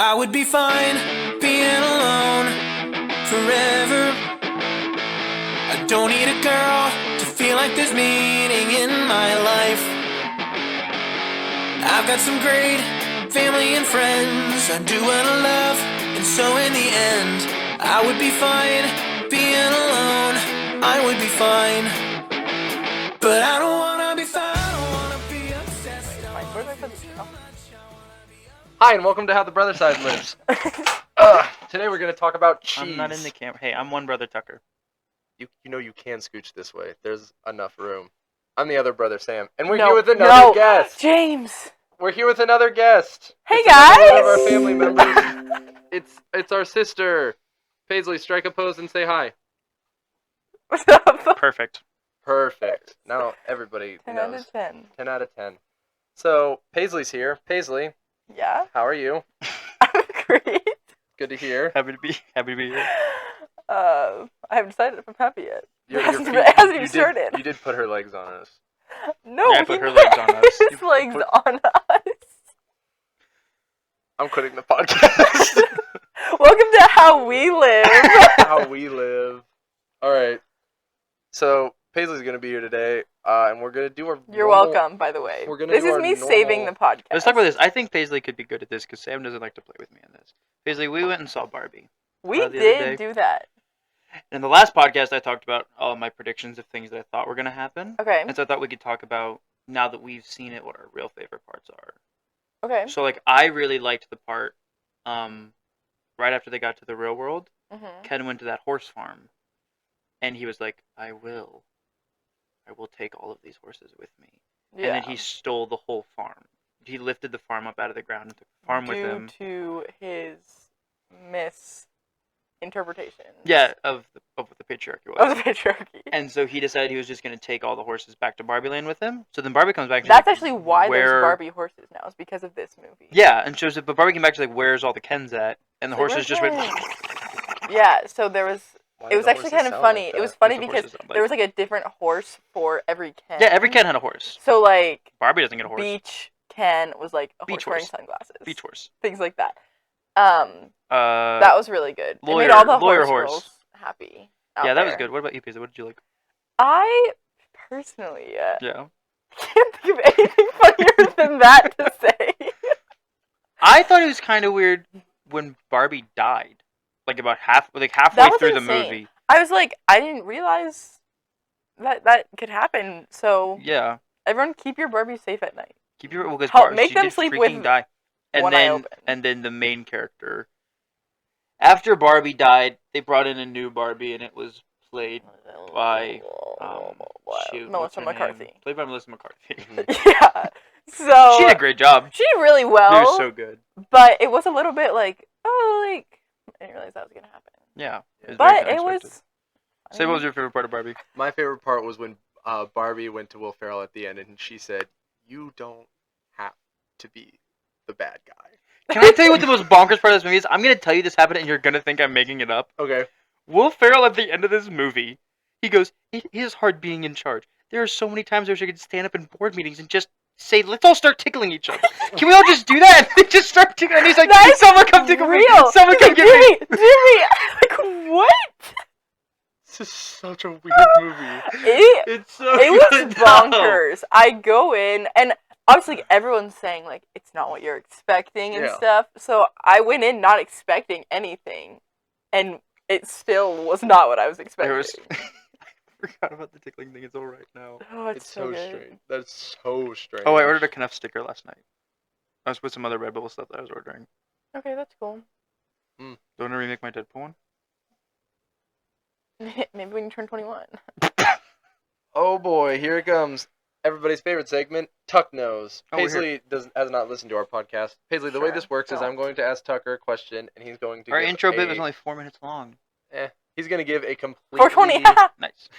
I would be fine being alone forever. I don't need a girl to feel like there's meaning in my life. I've got some great family and friends. I do what I love, and so in the end, I would be fine being alone. I would be fine, but I don't wanna be fine. I don't wanna be obsessed. Hi, and welcome to How the Brother Side Lives. Today we're going to talk about cheese. I'm not in the camera. Hey, I'm one brother Tucker. You know you can scooch this way. There's enough room. I'm the other brother, Sam. And we're here with another guest. James. We're here with another guest. Hey, it's guys. One of our family members. It's our sister. Paisley, strike a pose and say hi. What's up? Perfect. Perfect. Now everybody 10 knows. out of 10. 10 out of 10. So, Paisley's here. Paisley, Yeah? how are you? I'm great. Good to hear. Happy to be here. I haven't decided if I'm happy yet. Your It hasn't feet- even you started. You did put her legs on us. No, Yeah, I put her legs on us. His You legs put- on us. I'm quitting the podcast. Welcome to How We Live. How we live. All right. So Paisley's gonna be here today, and we're gonna do our. You're normal- welcome, by the way. We're gonna This do is our me saving the normal- podcast. Let's talk about this. I think Paisley could be good at this because Sam doesn't like to play with me in this. Paisley, we went and saw Barbie. We the other did day. do that. In the last podcast, I talked about all my predictions of things that I thought were going to happen. Okay. And so I thought we could talk about, now that we've seen it, what our real favorite parts are. Okay. So, like, I really liked the part right after they got to the real world. Mm-hmm. Ken went to that horse farm, and he was like, I will take all of these horses with me. Yeah. And then he stole the whole farm. He lifted the farm up out of the ground and took the farm with him. Due to his misinterpretation. Yeah, of what the patriarchy was. Of the patriarchy. And so he decided he was just going to take all the horses back to Barbie Land with him. So then Barbie comes back. And That's she's actually like, why where... there's Barbie horses now, is because of this movie. Yeah, and so but Barbie came back to like, where's all the Kens at? And the So horses just went. Yeah, so there was. Why It do was the actually horses kind of sound funny. like It was that? funny What's the because horses sound like? there was like a different horse for every Ken. Yeah, every Ken had a horse. So like Barbie doesn't get a horse. Beach Ken was like a Beach horse wearing horse. sunglasses. Beach horse. Things like that. That was really good. It lawyer- made all the lawyer horse horse. girls happy. out Yeah, that was there. good. What about you, Paisley? What did you like? I personally Yeah. can't think of anything funnier than that to say. I thought it was kind of weird when Barbie died. Like halfway That was through the insane. movie. I was like, I didn't realize that could happen. So Yeah. everyone, keep your Barbie safe at night. Keep your because Make she them did sleep freaking with die. And one eye then open. the main character. After Barbie died, they brought in a new Barbie, and it was played by shoot, what's Melissa her name? McCarthy. Played by Melissa McCarthy. Yeah. So She did a great job. She did really She well. was so good. But it was a little bit like, I didn't realize that was gonna happen. Yeah. But very it was. unexpected. Say, what was your favorite part of Barbie? My favorite part was when Barbie went to Will Ferrell at the end, and she said, "You don't have to be the bad guy." Can I tell you what the most bonkers part of this movie is? I'm gonna tell you this happened, and you're gonna think I'm making it up. Okay. Will Ferrell at the end of this movie, he goes, "It is hard being in charge. There are so many times where I could stand up in board meetings and just say, let's all start tickling each other. Can we all just do that?" And they just start tickling. And he's like, That is someone come tickle me. real. Someone come get me. Jimmy! Like, what? This is such a weird movie. It's so It was good, though. bonkers. I go in, and obviously everyone's saying, like, it's not what you're expecting and Yeah. stuff. So I went in not expecting anything, and it still was not what I was expecting. There was... I forgot about the tickling thing. It's all right now. Oh, it's so good. strange. That's so strange. Oh, I ordered a Knuff sticker last night. I was with some other Red Bull stuff that I was ordering. Okay, that's cool. Do you want to remake my Deadpool one? Maybe when you turn 21. Oh boy, here it comes. Everybody's favorite segment, Tuck Knows. Oh, we're Paisley has not listened to our podcast. Paisley, the way Sure, this works is don't. I'm going to ask Tucker a question, and he's going to Our give intro bit was only 4 minutes long. he's going to give a completely 420. Nice.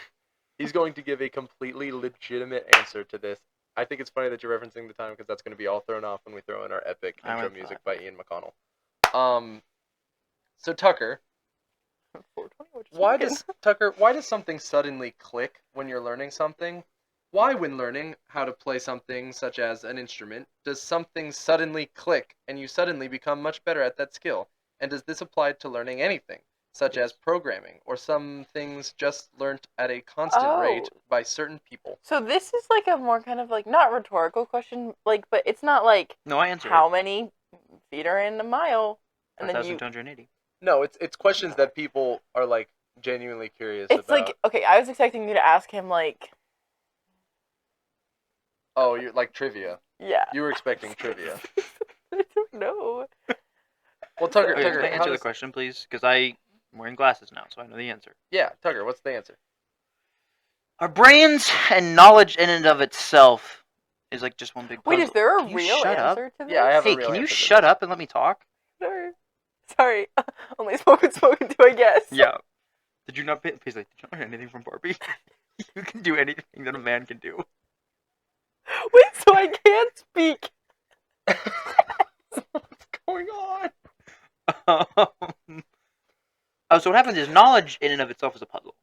He's going to give a completely legitimate answer to this. I think it's funny that you're referencing the time because that's going to be all thrown off when we throw in our epic I intro went music five. by Ian McConnell. So Tucker, 420, which is why good. does something suddenly click when you're learning something, Why, when learning how to play something such as an instrument, does something suddenly click and you suddenly become much better at that skill? And does this apply to learning anything, such as programming, or some things just learnt at a constant rate Oh. by certain people? So this is like a more kind of like not rhetorical question, like, but it's not like No, I answered how it. many feet are in a mile, and then you. 5,280. No, it's questions that people are like genuinely curious It's about. like okay, I was expecting you to ask him like, Oh, you're like trivia. yeah. You were expecting trivia. I don't know. Well, Tucker, Okay, Tucker, can I how answer the does... question, please? Because I'm wearing glasses now, so I know the answer. Yeah, Tucker, what's the answer? Our brains and knowledge in and of itself is like just one big puzzle. Wait, is there a Can you real shut up? answer to this? Yeah, I have a Hey, real can you answer to shut this. up and let me talk? Sure. Sorry, only spoken to, I guess. Yeah. Did you not? Paisley, did you not learn anything from Barbie? You can do anything that a man can do. Wait, so I can't speak. What's going on? So what happens is knowledge in and of itself is a puzzle,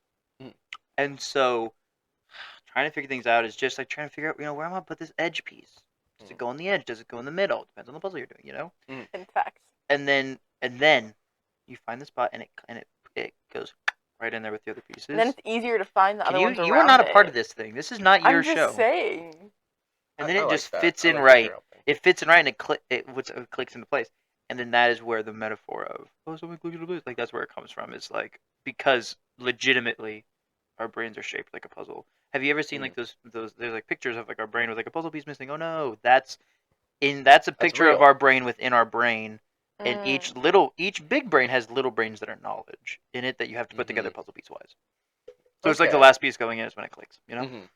Mm. and so trying to figure things out is just like trying to figure out, where am I gonna put this edge piece? Does it go on the edge? Does it go in the middle? Depends on the puzzle you're doing, In fact. And then you find the spot, and it goes right in there with the other pieces. And then it's easier to find the Can other you ones you around are not a part it. of this thing. This is not I'm your just show. saying. And then I it like just that. fits I in like that right. you're helping. It fits in right, and it clicks into place. And then that is where the metaphor of something clicks into place, like that's where it comes from. Is like because legitimately, our brains are shaped like a puzzle. Have you ever seen like those? There's like pictures of like our brain with like a puzzle piece missing. Oh no, that's a picture of real. our brain within our brain. And each big brain has little brains that are knowledge in it that you have to put together puzzle piece wise. So it's like the Okay. last piece going in is when it clicks. Mhm.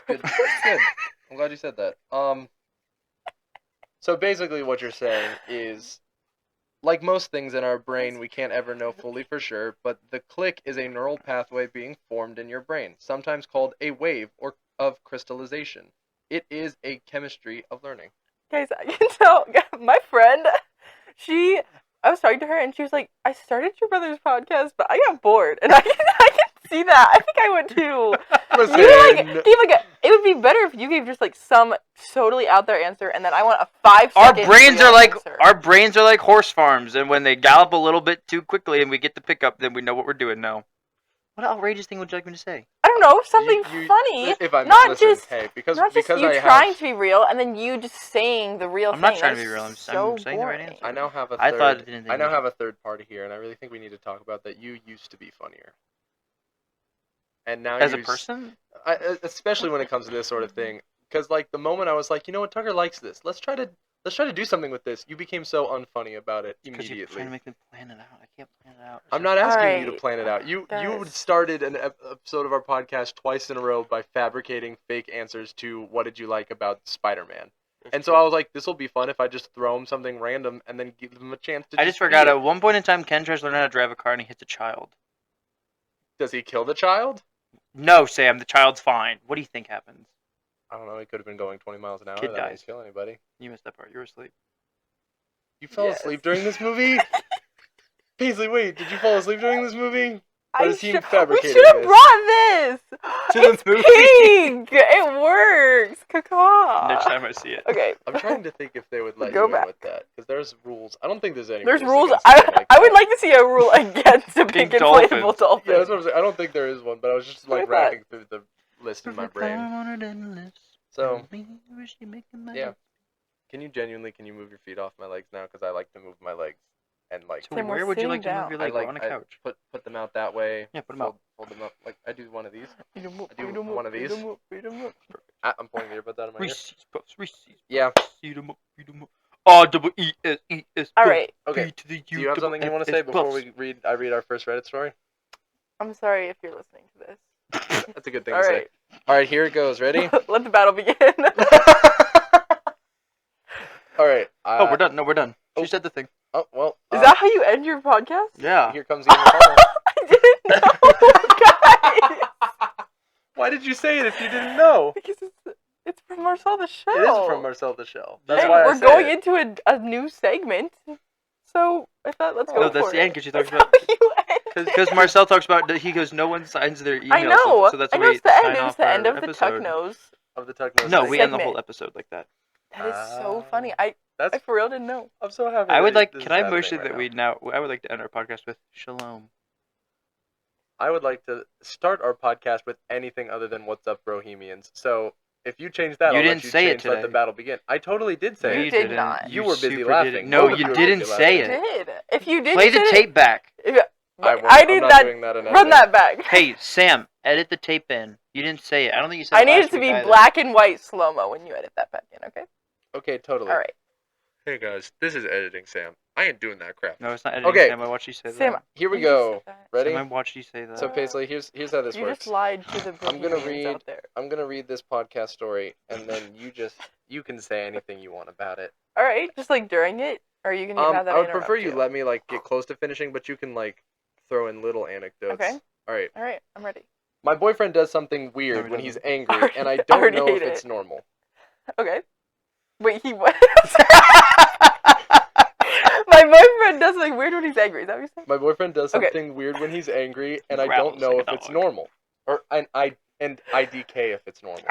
Good. Good. I'm glad you said that. So basically what you're saying is, like most things in our brain, we can't ever know fully for sure, but the click is a neural pathway being formed in your brain, sometimes called a wave or of crystallization. It is a chemistry of learning. Guys, I can tell my friend, I was talking to her and she was like, I started your brother's podcast, but I got bored. And I can see that. I think I would too. Listen, It would be better if you gave just like some totally out there answer and then I want a 5-second Our brains are like horse farms, and when they gallop a little bit too quickly and we get the pickup, then we know what we're doing now. What outrageous thing would you like me to say? I don't know, something funny. If I'm not listen, just hey, because not just because you I trying have, to be real and then you just saying the real I'm thing. not trying to That's be real. I'm so saying the right boring. answer. I now have a I third. thought it didn't. I now have a third party here, and I really think we need to talk about that. You used to be funnier, and now As a person, especially when it comes to this sort of thing, because like the moment I was like, you know what, Tucker likes this. Let's try to do something with this. You became so unfunny about it because you're immediately. trying to make me plan it out. I can't plan it out. I'm not asking you to Alright, plan it out. You guys. started an episode of our podcast twice in a row by fabricating fake answers to what did you like about Spider-Man. And so I was like, this will be fun if I just throw him something random and then give him a chance to I just be forgot. it. At one point in time, Ken tries to learn how to drive a car and he hits a child. Does he kill the child? No, Sam, the child's fine. What do you think happens? I don't know. He could have been going 20 miles an hour. Kid That dies. didn't kill anybody. You missed that part. You were asleep. You fell asleep during this movie? Paisley, wait. Did you fall asleep during this movie? Or is he We fabricating should have this? brought this. To the It's movie. pink. It works. Caca. Next time I see it. Okay. I'm trying to think if they would let Go you back. in with that. Because there's rules. I don't think there's any There's rules. rules. against something like I would that. like to see a rule against a pink dolphins. inflatable dolphin. Yeah, that's what I'm saying. I don't think there is one, but I was just like I thought- racking through the list in my brain. So, yeah. Can you move your feet off my legs now? Because I like to move my legs. And like, So Tim, we're where would you like to sitting move your down. leg? We're on a couch. put them out that way. Yeah, put 'em fold, Fold them up. Like, I do one of these. I do one of these. I'm pulling the earbud out of my ear. Reese's Puffs, Reese's Yeah. Eat 'em up, eat 'em up. R-double-E-S-E-S. All right. Okay. B to the Do you have something you want to say before we read our first Reddit story? I'm sorry if you're listening to this. That's a good thing All to right. say. All right, here it goes. Ready? Let the battle begin. All right. Oh, we're done. No, we're done. She oh. said the thing. Oh well. Is that how you end your podcast? Yeah. Here comes Ian McConnell. I didn't know, guys. Why did you say it if you didn't know? Because it's from Marcel the Shell. It is from Marcel the Shell. That's And why we're I said going it. into a new segment. So I thought let's go No, for that's the it. end because she talks That's about. how you end Because Marcel talks about he goes, no one signs their email. I know. So that's I the know way it's the sign end. It was off the our end of the episode. Tuck Nose. Of the Tuck Nose. No, thing. we end the Segment. whole episode like that. That is so Ah, funny. I That's. for real didn't know. I'm so happy. I would that like. this Can is I happening motion right that now. we now? I would like to end our podcast with shalom. I would like to start our podcast with anything other than "What's up, Bohemians." So if you change that, You I'll didn't let you say it change "Let the today. battle begin." I totally did say No, it. You did didn't. not. You were busy super laughing. didn't. No, Both of you you were didn't busy say laughing. it. Did. If you did Play the tape back. I'm need not that. doing that in Run editing. that back. Hey, Sam, edit the tape in. You didn't say it. I don't think you said I it need last it to week be either. black and white slow mo when you edit that back in. Okay. Okay, totally. All right. Hey guys, this is editing Sam. I ain't doing that crap. No, it's not editing. Okay. Sam, I watched you say Sam, that. Here we you just go. said that. Ready? Sam, I watched you say that. So Paisley, here's how this You works. just lied to the I'm gonna Bohemians read- out there. I'm gonna read this podcast story, and then you can say anything you want about it. All right, just like during it, or are you gonna have that I would prefer interrupt you let me like get close to finishing, but you can like throw in little anecdotes. Okay. All right. All right, I'm ready. My boyfriend does something weird he when he's doesn't. angry, and I I don't already know if hate it's it. normal. Okay. Wait, he what? My boyfriend does something weird when he's angry. Is that what you're saying? My boyfriend does Okay. something weird when he's angry, and I Growls don't know like if a it's dog. normal. And I DK if it's normal.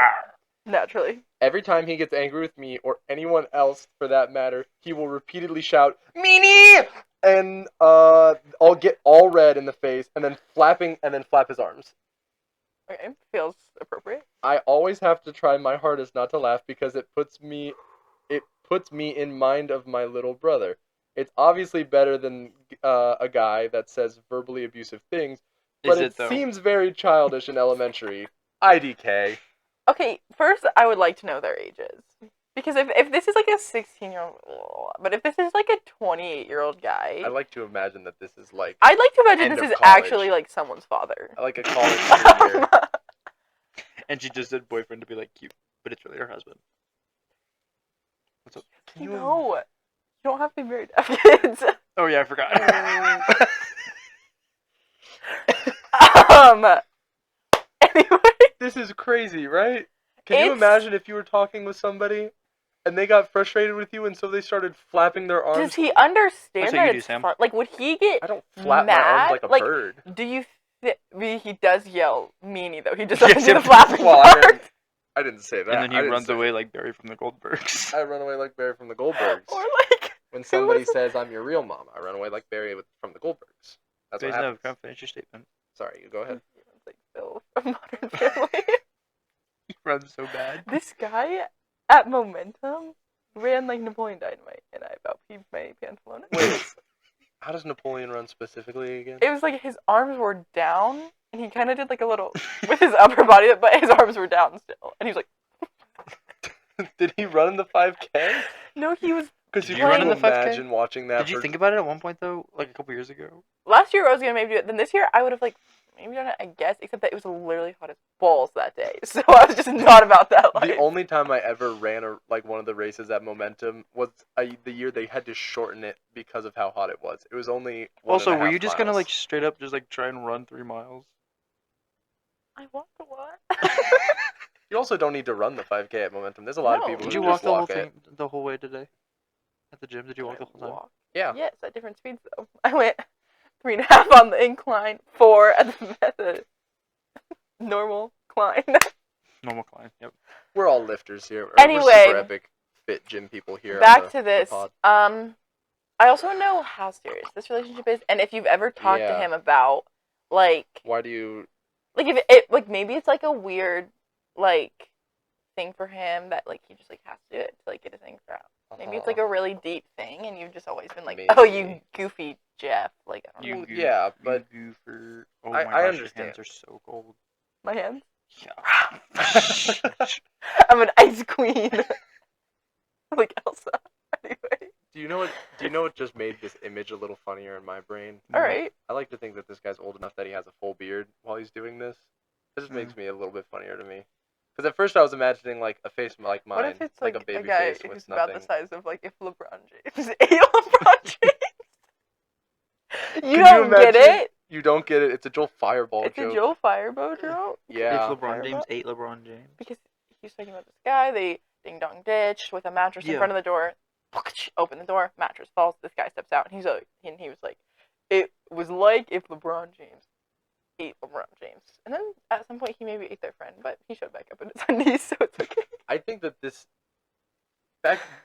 Naturally. Every time he gets angry with me or anyone else for that matter, he will repeatedly shout "Meanie!" and I'll get all red in the face and then flap his arms. Okay, feels appropriate. I always have to try my hardest not to laugh because it puts me in mind of my little brother. It's obviously better than a guy that says verbally abusive things, but Is it it though? seems very childish in elementary. IDK. Okay, first I would like to know their ages. Because if this is like a 16-year-old, but if this is like a 28-year-old guy, I like to imagine that this is like I'd like to imagine End this of is college. actually like someone's father. a college junior. And she just said boyfriend to be like cute, but it's really her husband. What's up? Can you No, you don't have to be married to have kids. Oh yeah, I forgot. Anyway, This is crazy, right? Can you It's- imagine if you were talking with somebody and they got frustrated with you and so they started flapping their arms? does he understand That's what that you do, it's Sam. fun? Like, would he get I don't flap my mad? arms like a Like, bird. Do you he does yell meanie though? He just Yes, doesn't do the yeah, flapping Well, part. I didn't say that. And then I he didn't runs say away it. like Barry from the Goldbergs. I run away like Barry from the Goldbergs. Or like, When somebody was it? says I'm your real mom, I run away like Barry from the Goldbergs. That's what Please no, happens. come finish your statement. Sorry, you go ahead. like Bill from Modern Family. He runs so bad. This guy at Momentum ran like Napoleon Dynamite, and I about peed my pants alone. Wait, how does Napoleon run specifically again? It was like his arms were down, and he kind of did like a little with his upper body, but his arms were down still, and he was like, Did he run in the 5K? no, he was. Because Did you you run can in the 5K? imagine watching that. Did you think about it at one point though, like a couple years ago? Last year I was gonna maybe do it. Then this year I would have like maybe done it, I guess, except that it was literally hot as balls that day, so I was just not about that life. The only time I ever ran one of the races at Momentum was the year they had to shorten it because of how hot it was. It was only Also, were you 1.5 just gonna miles. like straight up just like try and run 3 miles? I walked a lot. You also don't need to run the 5K at Momentum. There's a lot No. of people Did who you walk just the whole walk it. thing the whole way today? At the gym? Did you walk the whole time? Walk? Yeah. Yes, at different speeds though. I went 3.5 on the incline, 4 at the normal climb. Normal climb. Yep. We're all lifters here. We're Anyway, super epic fit gym people here. Back on to the this. pod. I also know how serious this relationship is, and if you've ever talked to Yeah. him about like Why do you? if it like maybe it's like a weird like thing for him that like he just like has to do it to like get his anger out. Maybe it's like a really deep thing, and you've just always been like, oh, you Maybe. goofy Jeff. Like I don't know. Well, yeah, but you goofer. Oh I- my I gosh, understand. your hands are so cold. My hands. Yeah. I'm an ice queen. Like Elsa. Anyway. Do you know what just made this image a little funnier in my brain? All right. I like to think that this guy's old enough that he has a full beard while he's doing this. This just makes me a little bit funnier to me. Because at first I was imagining like a face like mine, What if it's like a baby guy face who's with about nothing. the size of like if LeBron James ate LeBron James? You Can don't get imagine? it? You don't get it. It's a Joel Fireball It's joke. a Joe Firebow joke. Yeah. If LeBron James ate LeBron James. Because he was talking about this guy, they ding dong ditch with a mattress in Yeah. front of the door. Open the door, mattress falls. This guy steps out, and he was like, it was like if LeBron James ate LeBron James. And then at some point he maybe ate their friend, but he showed back up in his undies, so it's okay. I think that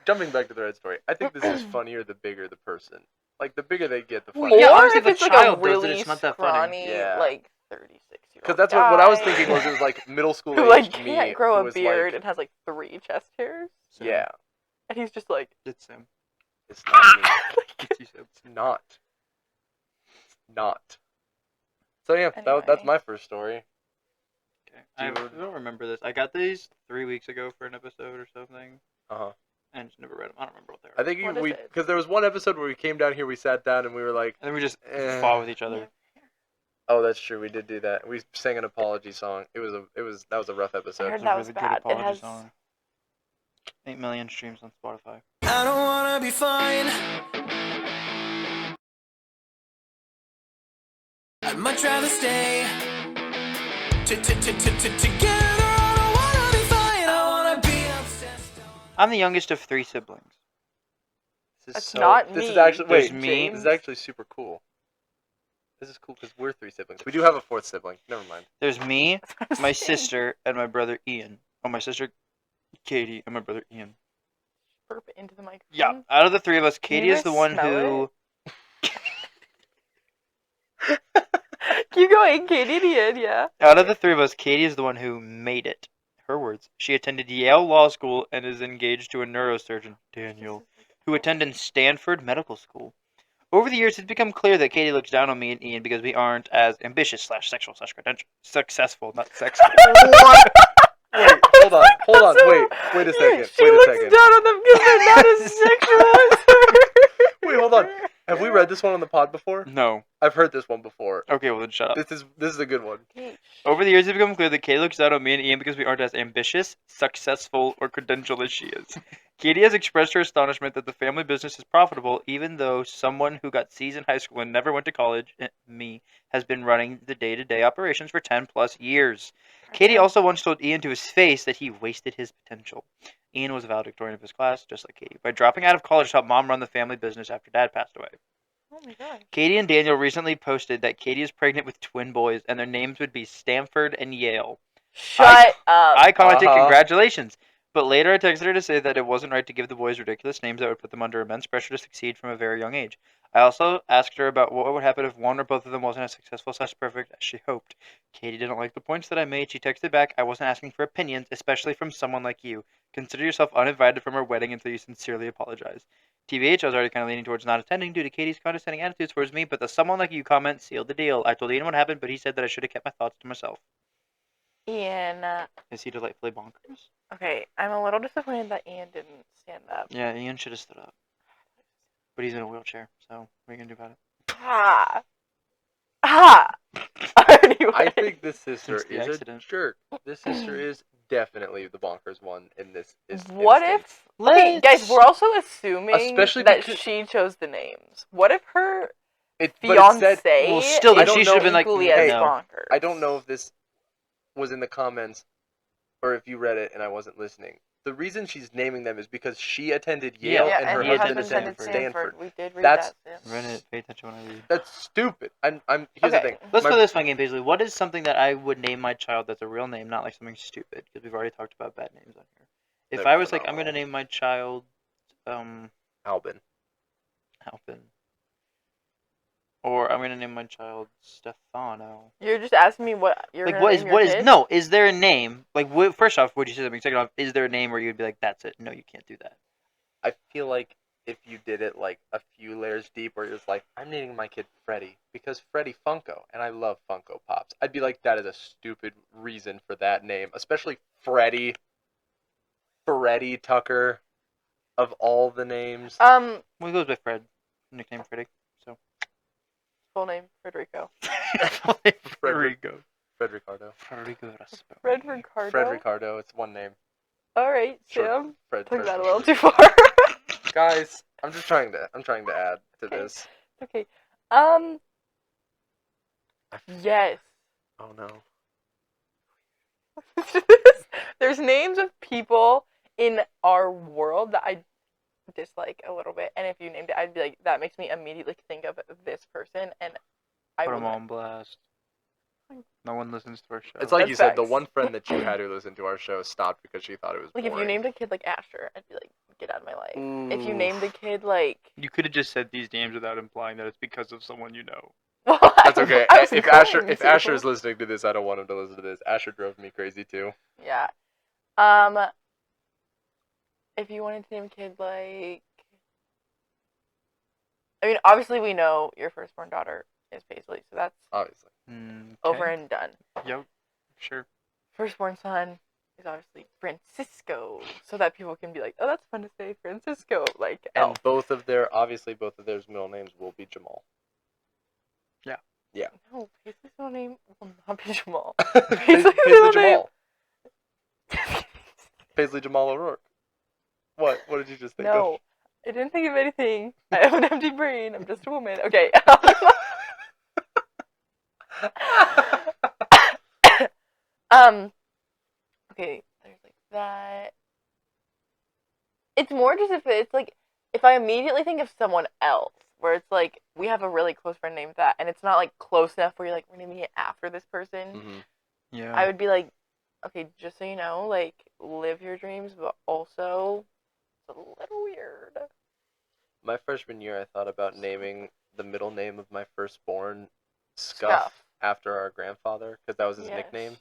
jumping back to the red story, I think this is funnier the bigger the person. Like, the bigger they get, the funnier. Yeah, Or honestly, if if a it's like child a does it, really it's not that funny. scrawny, Yeah. like 36-year-old Because that's what I was thinking was it was like middle school who age like me can't grow who a was beard like, and has like 3 chest hairs, yeah, and he's just like, It's him. it's not me. It's you, Seb. It's not. It's not. So yeah, that's Anyway. my first story. Okay. I don't remember this. I got these 3 weeks ago for an episode or something, Uh-huh. and just never read them. I don't remember what they were. I think What is we it? because there was one episode where we came down here, we sat down, and we were like, And then we just Eh. fought with each other. "Oh, that's true, we did do that." We sang an apology song. That was a rough I episode. heard It's a that really was good bad. It apology has song. 8 million streams on Spotify. I don't wanna be fine. I'd much rather stay together. I don't wanna be fine. I wanna be obsessed. I'm the youngest of 3 siblings. This is That's so. not This is me. actually There's wait. me. This is actually super cool. This is cool because we're 3 siblings. We do have a 4th sibling. Never mind. There's me, my saying. sister, and my brother Ian. Oh, my sister Katie and my brother Ian. burp it into the microphone. Yeah, out of the 3 of us, Can you Katie is guys the one smell who. Keep going, Katie, the end, yeah. Out of the 3 of us, Katie is the one who made it. Her words. She attended Yale Law School and is engaged to a neurosurgeon, Daniel, who attended Stanford Medical School. Over the years, it's become clear that Katie looks down on me and Ian because we aren't as ambitious / sexual / credential successful, not sexual. What? Wait, hold on, So, wait a second, She wait a looks second. down on them because they're not as sexual as her. Wait, hold on. Have we read this one on the pod before? No. I've heard this one before. Okay, well then shut up. This is a good one. Over the years, it's become clear that Katie looks down on me and Ian because we aren't as ambitious, successful, or credentialed as she is. Katie has expressed her astonishment that the family business is profitable, even though someone who got C's in high school and never went to college, me, has been running the day-to-day operations for 10 plus years. Katie also once told Ian to his face that he wasted his potential. Ian was a valedictorian of his class, just like Katie, by dropping out of college to help mom run the family business after dad passed away. Oh my god. Katie and Daniel recently posted that Katie is pregnant with twin boys and their names would be Stanford and Yale. Shut up. I commented, Uh-huh. congratulations. But later I texted her to say that it wasn't right to give the boys ridiculous names that would put them under immense pressure to succeed from a very young age. I also asked her about what would happen if one or both of them wasn't as successful / perfect as she hoped. Katie didn't like the points that I made. She texted back, I wasn't asking for opinions, especially from someone like you. Consider yourself uninvited from our wedding until you sincerely apologize. TBH, I was already kind of leaning towards not attending due to Katie's condescending attitudes towards me, but the someone like you comment sealed the deal. I told Ian what happened, but he said that I should have kept my thoughts to myself. Ian. Is he delightfully bonkers? Okay, I'm a little disappointed that Ian didn't stand up. Yeah, Ian should have stood up. But he's in a wheelchair, so what are you going to do about it? Ah. Ah. Anyway. I think this sister Since the is accident. a jerk. This sister is definitely the bonkers one in this. What instance. if? Okay, guys, Let's- we're also assuming Especially that because- she chose the names. What if her but it fiance said- Well, still, I then don't she know should have been like, equally no. as bonkers? I don't know if this was in the comments or if you read it and I wasn't listening. The reason she's naming them is because she attended Yale Yeah, and and her he husband attended attended Stanford. Stanford. We did read That's- that. Sam. Reddit, pay attention when I read. That's stupid. Here's the Okay. thing. Let's My- play this fun game, Paisley. What is something that I would name my child that's a real name, not like something stupid? Because we've already talked about bad names on here. If They're I was like, I'm phenomenal. gonna name my child, Albin. Halpin, or I'm gonna name my child Stefano. You're just asking me what you're Like, gonna what name is your what is kid? no? Is there a name? Like, first off, would you say something? Second off, is there a name where you'd be like, that's it? No, you can't do that. I feel like if you did it like a few layers deep, where it's like, I'm naming my kid Freddy because Freddy Funko, and I love Funko Pops. I'd be like, that is a stupid reason for that name, especially Freddy Tucker, of all the names. Well, he goes by Fred, nickname Freddy. So Full name Federico. Frederico. Fred Ricardo. Frederico Raspo. Fred Ricardo. Fred Ricardo. It's one name. All right, Sure. Sam. Fred. Took Fred that a Ricardo. little too far. Guys, I'm trying to add to Okay. this. Okay. Yes. Oh no. There's names of people in our world that dislike a little bit, and if you named it, I'd be like, that makes me immediately think of this person, and I Put would them on blast. No one listens to our show. It's like That's you said, the facts. one friend that you had who listened to our show stopped because she thought it was like boring. if you named a kid like Asher, I'd be like, get out of my life. If you Oof. named a kid like, You could have just said these names without implying that it's because of someone you know. well, That's okay. I was If going to. Asher's listening to this, I don't want him to listen to this. Asher drove me crazy too. Yeah. If you wanted to name a kid like, I mean, obviously we know your firstborn daughter is Paisley, so that's Obviously. over and done. Yep. Sure. Firstborn son is obviously Francisco, so that people can be like, oh, that's fun to say, Francisco, like And Elf. both of their middle names will be Jamal. No, Paisley's middle name will not be Jamal. Paisley middle Jamal. Paisley Jamal O'Rourke. What? What did you just think No, of? I didn't think of anything. I have an empty brain. I'm just a woman. Okay. Okay, there's like that. It's more just if it's like, if I immediately think of someone else, where it's like, we have a really close friend named that, and it's not like close enough where you're like, we're naming it after this person, Mhm. Yeah. I would be like, okay, just so you know, like, live your dreams, but also, it's a little weird. My freshman year, I thought about naming the middle name of my firstborn Scuff, Scuff. after our grandfather, because that was his Yes. nickname.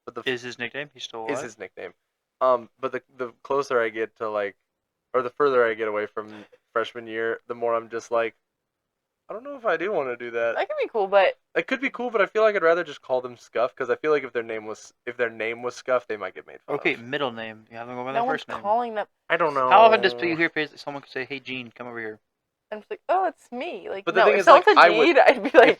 But the Is his nickname? He's still alive? is his nickname. But the closer I get to like, or the further I get away from freshman year, the more I'm just like, I don't know if I do want to do that. That could be cool, but It could be cool, but I feel like I'd rather just call them Scuff, because I feel like if their name was Scuff, they might get made fun Okay, of. middle name. You have them go by no their one's first name. calling them. I don't know. How often does you hear someone could say, "Hey, Gene, come over here"? I'm just like, oh, it's me. Like, But the no, thing if is, someone like, said I would- Jade, I'd be like,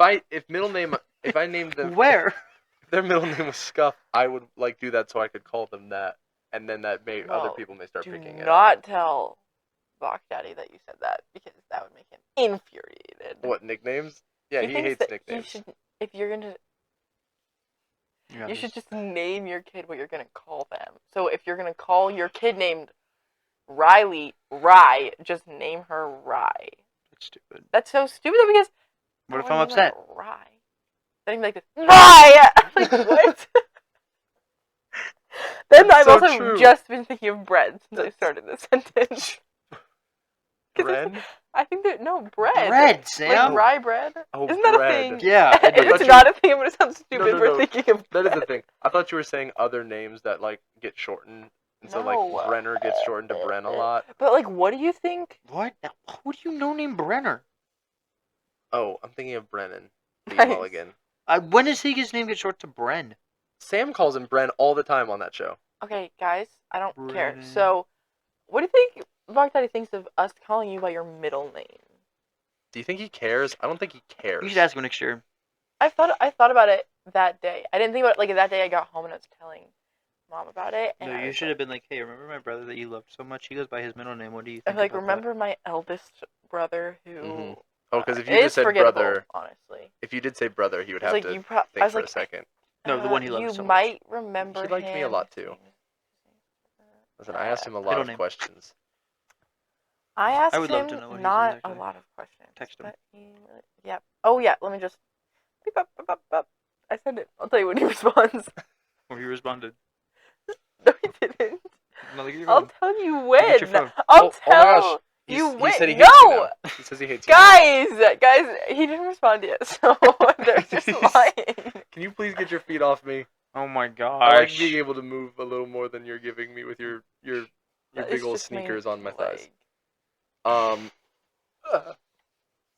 if I named them Where? if their middle name was Scuff, I would like do that so I could call them that, and then that may other Well, people may start do picking it up. not tell Bach Daddy that you said that, because that would make him infuriated. What nicknames? Yeah, he thinks hates that nicknames. You should, if you're gonna, you should just name your kid what you're gonna call them. So if you're gonna call your kid named Riley Rye, just name her Rye. That's stupid. That's so stupid though, because What if I I'm wanna name her upset? Rye. Then he'd be like this, Rye. Like what? Then That's I've so also true. just been thinking of bread since I started this sentence. 'Cause Bren? I think that bread. Bread, Sam. Like rye bread. Oh, Isn't that bread. a thing? Yeah, it It's is. not a thing, but it sounds stupid no, for no. thinking of That is the bread. thing. I thought you were saying other names that like get shortened, and so like No. Brenner gets shortened to Bren a lot. But like, what do you think? What? Who do you know named Brenner? Oh, I'm thinking of Brennan. The Nice. Mulligan. When does his name get short to Bren? Sam calls him Bren all the time on that show. Okay, guys, I don't care. Brennan. So, what do you think Bach Daddy thinks of us calling you by your middle name? Do you think he cares? I don't think he cares. You should ask him next year. I thought about it that day. I didn't think about it like that day. I got home and I was telling Mom about it. And No, I you was should have been like, "Hey, remember my brother that you loved so much? He goes by his middle name. What do you I think?" was like, about remember my eldest brother who. Mhm. Oh, because if you is just said forgettable, brother, honestly. if you did say brother, he would It's have like to you think I was for like, a second. No, the one he loved you so much. might remember He liked me a him. lot, too. Listen, I asked him a lot Middle of name. questions. I asked I would love him to know what he not says, a actually. lot of questions. Text him. But yep. Oh yeah. Let me just. Beep, bop, bop, bop, bop. I sent it. I'll tell you when he responds. Or he responded. No, he didn't. No, look at your I'll phone. tell you Look at your when. phone. I'll Oh my gosh. tell you He when. said he hates you No, now. He says he hates you now. guys, he didn't respond yet, so they're just lying. Can you please get your feet off me? Oh my I like gosh. being able to move a little more than you're giving me with your That big is old just my sneakers on my thighs. leg. Uh,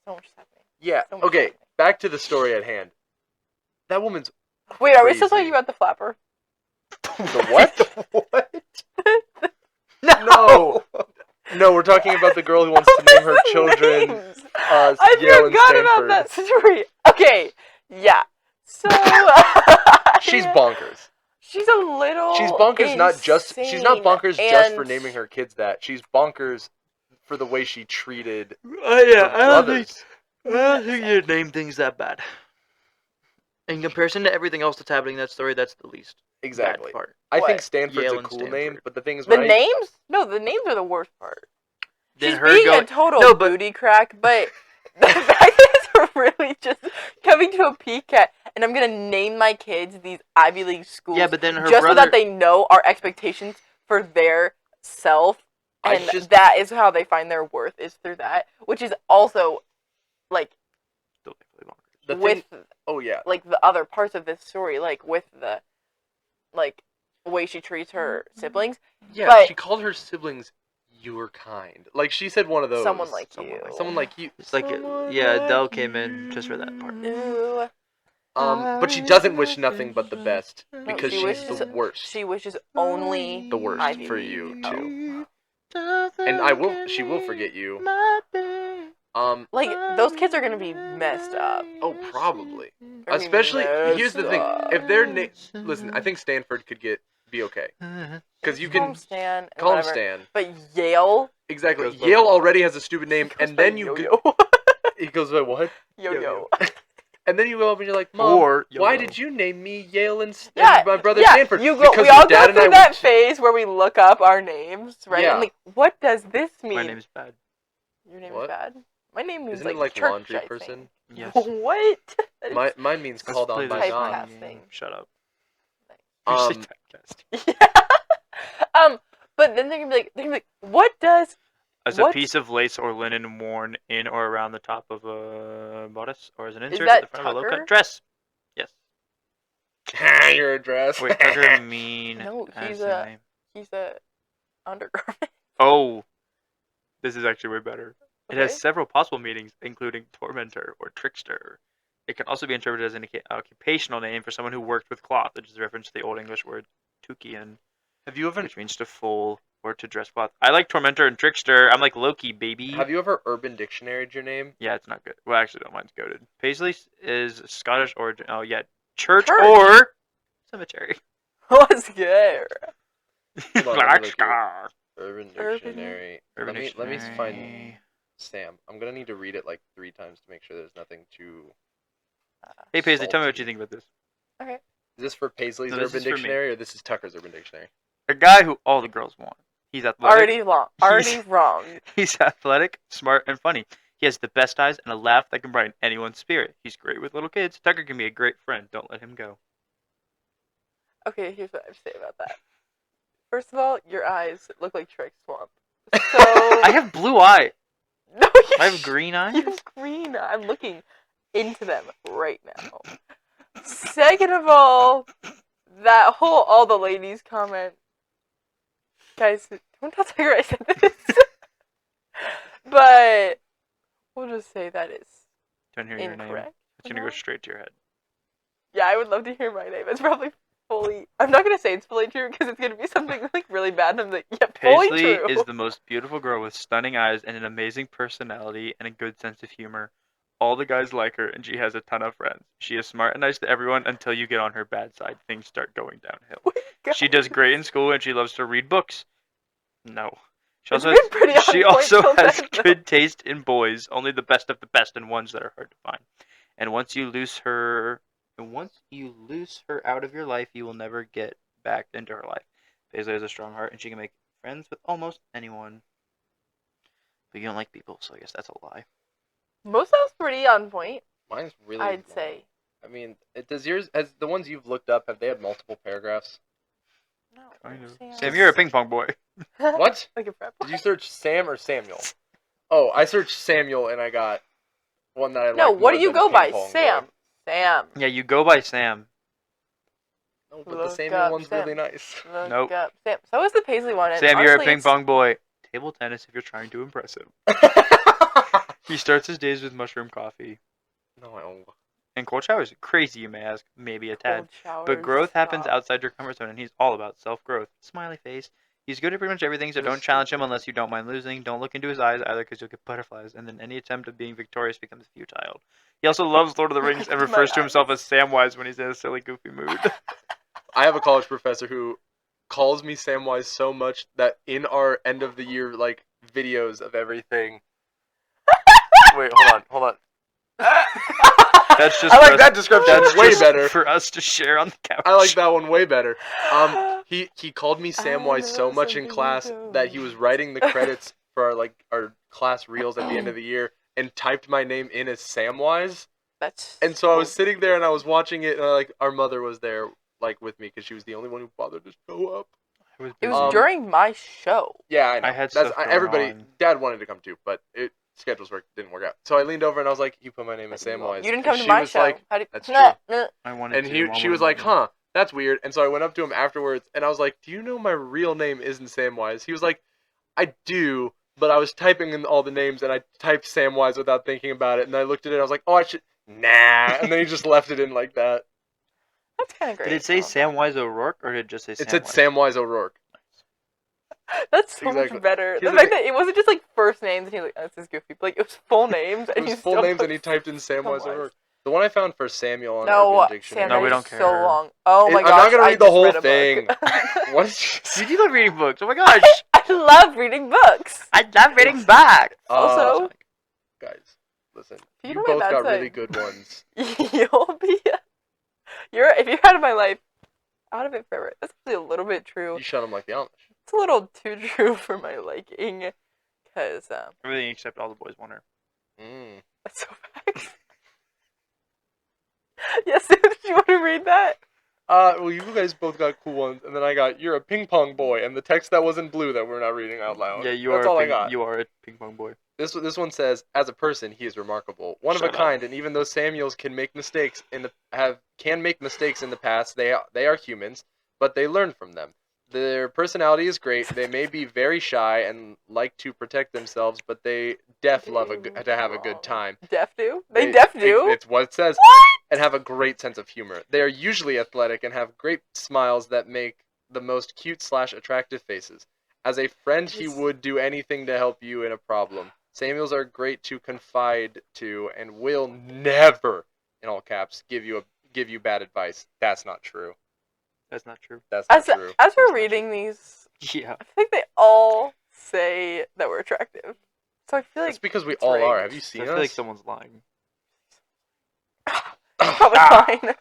So much is happening. yeah. So much Okay. happening. Back to the story at hand. That woman's Wait, are we still crazy. talking about the flapper? the what? What? No. No, we're talking about the girl who wants to name her Listen, children. names. I I forgot about that story. Okay, yeah. So She's bonkers. She's a little. She's bonkers. She's not bonkers just for and- naming her kids that. She's bonkers for the way she treated Yeah, her brothers. I don't think you name things that bad. In comparison to everything else that's happening in that story, that's the least Exactly. bad part. I What? think Stanford's Yale a and cool Stanford. name, but the thing is, The when I- names? No, the names are the worst part. then She's her being going a total no, but booty crack, but the fact that it's really just coming to a peak at, and I'm gonna name my kids these Ivy League schools yeah, but then her just brother. so that they know our expectations for their self, I and just- that is how they find their worth is through that, which is also like The with thing, oh yeah, like the other parts of this story, like with the like way she treats her siblings. yeah. but- She called her siblings your kind. Like she said one of those. Someone like you. Someone like you. It's like Someone yeah, like Adele came in just for that part. Ooh. But she doesn't wish nothing but the best because she she's wishes- the worst. She wishes only The worst Ivy for League. you Oh. too. And she will forget you. Like those kids are gonna be messed up. Oh, probably. They're gonna be Especially, here's the thing: messed if they're up. listen, I think Stanford could be okay because you Call him can Stan. and call him whatever. Stan. But Yale. Exactly. Goes by Yale what? already has a stupid name, goes and by then you Yo-Yo. he goes by what? Yo-Yo. And then you go up and you're like, Mom, Or why Yo-Yo. did you name me Yale and Yeah, my brother yeah, Stanford? You go, because we your all dad go and I through that went- phase where we look up our names, right? Yeah. And like, what does this mean? My name's bad. Your name What? is bad. My name means Isn't like it like church, laundry I person? think. Yes. What? That is- Mine means Let's called play on by this God. typecast game. thing. Shut up. Um, You say typecast. yeah. But then they're gonna be like, what does? As What? a piece of lace or linen worn in or around the top of a bodice, or as an insert that at the front of a Tucker? low-cut dress. Yes. your address. Wait, Tucker mean No, as he's the a- name. He's a undergarment. Oh, this is actually way better. It has Okay. several possible meanings, including tormentor or trickster. It can also be interpreted as an occupational name for someone who worked with cloth, which is a reference to the Old English word tukian, Have you ever which means to full or to dress cloth. I like tormentor and trickster. I'm like Loki, baby. have you ever Urban Dictionary'd your name? Yeah, it's not good. Well, actually, no, mine's goaded. Paisley is Scottish origin. Oh, yeah. Church. Church. Or cemetery. What's good? Hold on, let me look Urban Urban Urban- Dictionary. Let me find Dictionary. Sam. I'm gonna need to read it like 3 times to make sure there's nothing too. Hey, Paisley, tell me what salty. you think about this. Is this for Paisley's No, this Urban is for me. Dictionary or this is Tucker's Urban Dictionary? A guy who all the girls want. He's athletic. Already wrong. Already wrong. He's athletic, smart, and funny. He has the best eyes and a laugh that can brighten anyone's spirit. He's great with little kids. Tucker can be a great friend. Don't let him go. Okay, here's what I have to say about that. First of all, your eyes look like Shrek Swamp. So I have blue eye. no, you I have green eyes. You have green. I'm looking into them right now. Second of all, that whole all the ladies comment. Guys, don't tell Tiger I said this. But we'll just say that is Don't hear your name. incorrect. It's gonna go straight to your head. Yeah, I would love to hear my name. It's probably fully. I'm not gonna say it's fully true because it's gonna be something like really bad. And I'm like, yeah, fully Paisley true. is the most beautiful girl with stunning eyes and an amazing personality and a good sense of humor. All the guys like her, and she has a ton of friends. She is smart and nice to everyone until you get on her bad side. Things start going downhill. She does great in school, and she loves to read books. No. She It's also been pretty on she point also till has then, though. good taste in boys, only the best of the best and ones that are hard to find. And once you lose her out of your life, you will never get back into her life. Paisley has a strong heart, and she can make friends with almost anyone. But you don't like people, so I guess that's a lie. Most of that's pretty on point. Mine's really. I'd long. say. I mean, does yours? Has the ones you've looked up? Have they had multiple paragraphs? No, Kind of. Sam. Sam, you're a ping pong boy. What? Like a frat boy. Did you search Sam or Samuel? Oh, I searched Samuel and I got one that I like. No, what more do you than go ping by? pong Sam. boy. Sam. Yeah, you go by Sam. No, but the Look Samuel up one's Sam. really nice. Look Nope. up Sam. So is the Paisley one. And Sam, you're a honestly, ping it's- pong boy. Table tennis if you're trying to impress him. He starts his days with mushroom coffee No. and cold showers. Crazy, you may ask. Maybe a tad. Cold showers, But growth happens stop. outside your comfort zone, and he's all about self-growth. Smiley face. He's good at pretty much everything, so Just- don't challenge him unless you don't mind losing. Don't look into his eyes either, because you'll get butterflies, and then any attempt of being victorious becomes futile. He also loves Lord of the Rings and My refers to himself eyes. as Samwise when he's in a silly, goofy mood. I have a college professor who calls me Samwise so much that in our end of the year like videos of everything. Wait, hold on. That's just I for like us- that description That's way just better. for us to share on the couch. I like that one way better. He called me Samwise so know much in something class you that he was writing the credits for our class reels at the end of the year and typed my name in as Samwise. That's. And so I was sitting there and I was watching it, and our mother was there with me because she was the only one who bothered to show up. It was during my show. Yeah, I know. I had That's stuff going everybody. on. Dad wanted to come too, but schedules didn't work out. So I leaned over and I was like, "You put my name as Samwise." You didn't come And to she my was show. like, "That's true." I wanted And to. she was like, "Huh, that's weird." And so I went up to him afterwards and I was like, "Do you know my real name isn't Samwise?" He was like, "I do, but I was typing in all the names and I typed Samwise without thinking about it." And I looked at it and I was like, "Oh, I should nah." And then he just left it in like that. That's kind of great. Did it say Samwise O'Rourke or did it just say Samwise? It said Samwise O'Rourke. That's so Exactly. much better. Here's The the fact thing- that it wasn't just like first names and he was like, oh, this is goofy. But, like, it was full names. It And was he full still names put and he typed in Samwise Samwise. O'Rourke. The one I found for Samuel on No, Urban Dictionary. Sam, No, we that don't is care. so long. Oh my I'm gosh. not gonna I read the just whole read a thing. book. What did you say? You do love reading books. Oh my gosh. I love reading books. I love reading back. Also, guys, listen. You You know my both bad got side. really good ones. you'll be. If you're out of my life, out of it forever. That's actually a little bit true. You shut them like the Amish. It's a little too true for my liking. Because, Everything except all the boys want her. Mm. that's so facts. Yes, did you want to read that? Well, you guys both got cool ones, and then I got "You're a ping pong boy," and the text that was in blue that we're not reading out loud. Yeah, That's all I got. You are a ping pong boy. This one says, "As a person, he is remarkable, one of Shut a up. kind, and even though Samuels can make mistakes in the past, they are humans, but they learn from them. Their personality is great. They may be very shy and like to protect themselves, but they love to have a good time. Deaf do? They deaf do? It's what it says. What? And have a great sense of humor. They are usually athletic and have great smiles that make the most cute/attractive faces. As a friend, he would do anything to help you in a problem. Samuels are great to confide to and will never, in all caps, give you bad advice. That's not true. That's not true. That's not true. As That's we're not reading these, Yeah. I think they all say that we're attractive. So I feel true. like That's because we it's all are. rigged. Have you I seen feel us? like someone's lying. probably fine.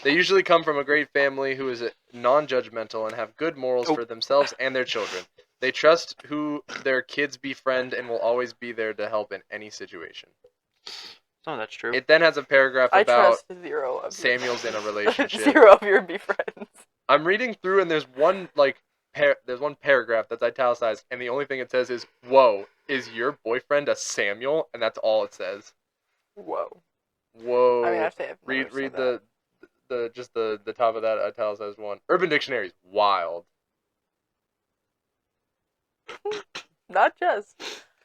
They usually come from a great family who is non-judgmental and have good morals for themselves and their children. They trust who their kids befriend and will always be there to help in any situation. Some of that's true. It then has a paragraph I about trust zero of Samuel's in a relationship. Zero of your befriends. I'm reading through and there's one there's one paragraph that's italicized and the only thing it says is, "Whoa, is your boyfriend a Samuel?" And that's all it says. Whoa. Whoa. I mean, actually, I've read never said the just the top of that italicized one. Urban Dictionary is wild. that. Not just.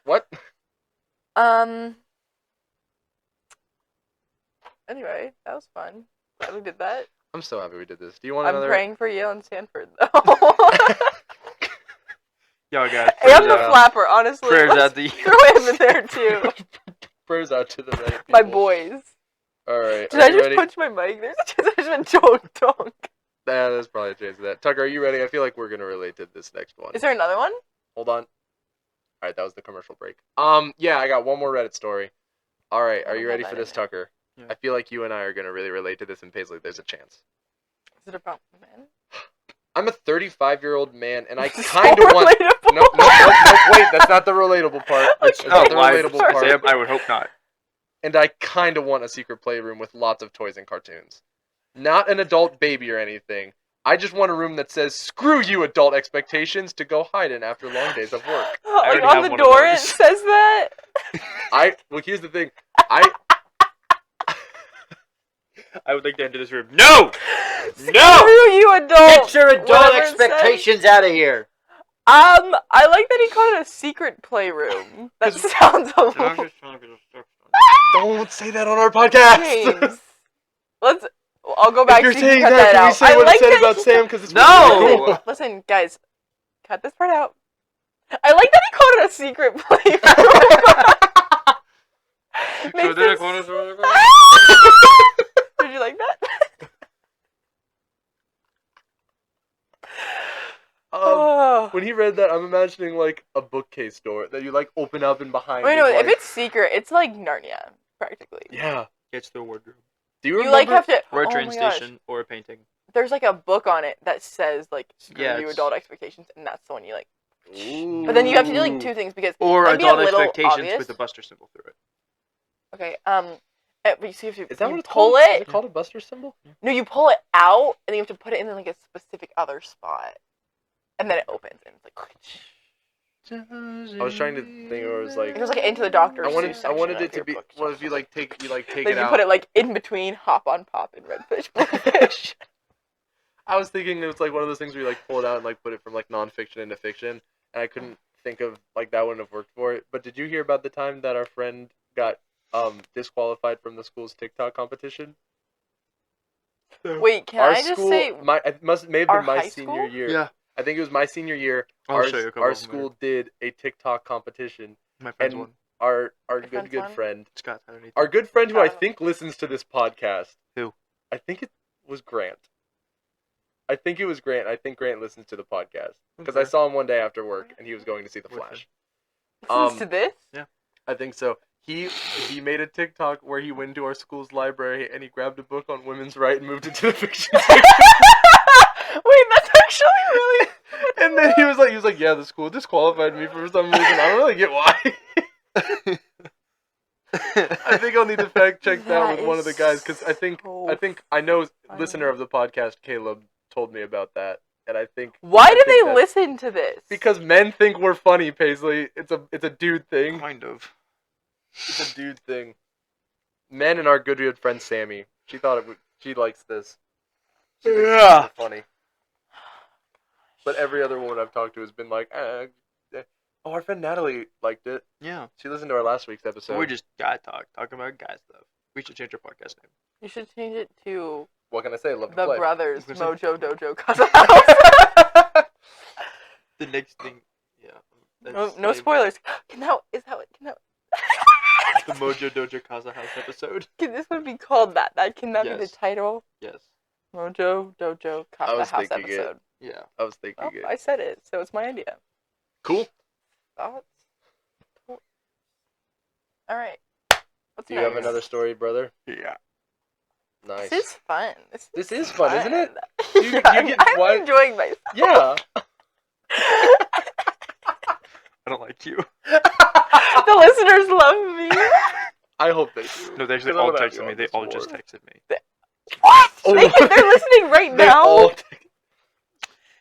What? Anyway, that was fun. Glad we did that. I'm so happy we did this. Do you want I'm another? praying for Yale and Stanford, though. Yo, guys. And the out. flapper, honestly. Prayers Let's out the. throw him in there, too. Prayers out to the Reddit My people. boys. All right. Did are I you just ready? punch my mic? There's a chance I just went donk. Nah, there's probably a chance of that. Tucker, are you ready? I feel like we're gonna relate to this next one. Is there another one? Hold on. All right, that was the commercial break. Yeah, I got one more Reddit story. All right, I are don't you have ready that for in this, there. Tucker? Yeah. I feel like you and I are gonna really relate to this in Paisley. There's a chance. Is it about man? I'm a 35-year-old man, and I So kind of want. relatable. No, wait, that's not the relatable part. That's Okay. not the why? relatable Sorry. part. Sam, I would hope not. And I kind of want a secret playroom with lots of toys and cartoons. Not an adult baby or anything. I just want a room that says, "Screw you, adult expectations," to go hide in after long days of work. I Like already on have the one of door it those. says that? Well, here's the thing. I would like to enter this room. No! Screw you, adult! Get your adult Whatever it says. expectations out of here. I like that he called it a secret playroom. That sounds a little... Don't say that on our podcast. James. I'll go back If you're so you can saying cut that, can out. we say I what like it said that about he- Sam? Because it's No! really cool. Listen, guys, cut this part out. I like that he called it a secret playroom. Makes it Did you like that? Oh. When he read that, I'm imagining like a bookcase door that you like open up and behind. Wait, no, is, if like- it's secret, it's like Narnia, practically. Yeah. Gets the wardrobe. Do you You remember? like have to. Or a oh train my gosh. station. Or a painting. There's like a book on it that says like screw Yeah, you it's- adult expectations, and that's the one you like Ooh. But then you have to do like two things because Or that'd be a adult little expectations obvious. with the Buster symbol through it. Okay. But you see if you, Is that you what it's pull called? Is it. it called a Buster symbol? No, you pull it out and then you have to put it in like a specific other spot, and then it opens and it's like. I was trying to think. It was like. It was like Into the Doctor's I wanted section it of to your be. book. Well, if you like take Then it you out. put it like in between Hop on Pop and Redfish, Blowfish. I was thinking it was like one of those things where you like pull it out and like put it from like nonfiction into fiction, and I couldn't think of like that wouldn't have worked for it. But did you hear about the time that our friend got disqualified from the school's TikTok competition? Wait, can Our I just school, say it may have our been my high senior school? year. Yeah. I think it was my senior year. I'll show you a couple Our of them school did a TikTok competition. My friend's and one. Our friend's good one? friend, Scott, underneath. our good friend who I Scott. think listens to this podcast. Who? I think it was Grant. I think it was Grant. I think Grant listens to the podcast because I Okay. saw him one day after work and he was going to see The With Flash. listens to this? I think so. He made a TikTok where he went to our school's library and he grabbed a book on women's right and moved it to the fiction section. Wait, that's actually really. And then he was like, yeah, the school disqualified me for some reason. I don't really get why. I think I'll need to fact check that That with one of the is guys because I think so I know funny. listener of the podcast Caleb told me about that, and I think Why do think they that- listen to this? because men think we're funny, Paisley. It's a dude thing. Kind of. It's a dude thing. Men and our good friend Sammy. She thought she likes this. She thinks Yeah. it's funny. But every other woman I've talked to has been like, oh, our friend Natalie liked it. Yeah. She listened to our last week's episode. So we just talk about guy stuff. We should change our podcast name. You should change it to What can I say? Love to the play. Brothers What's that? Mojo Dojo Casa House. The next thing, yeah. No, that's no like spoilers. Can that The Mojo Dojo Casa House episode. Can this one be called that? Can that be the Yes. title? Yes. Mojo Dojo I Casa was House thinking it. episode. Yeah. I was thinking Oh, it. I said it, so it's my idea. Cool. Thoughts? All right. What's Do you next? have another story, brother? Yeah. Nice. This is fun. This is fun, isn't it? Yeah, You I'm, get- I'm why- enjoying myself. Yeah. I don't like you. The listeners love me. I hope they do. No, they actually 'Cause I all wanna have you texted me. on They this all just war. texted me. What? Oh. They're listening right They now. all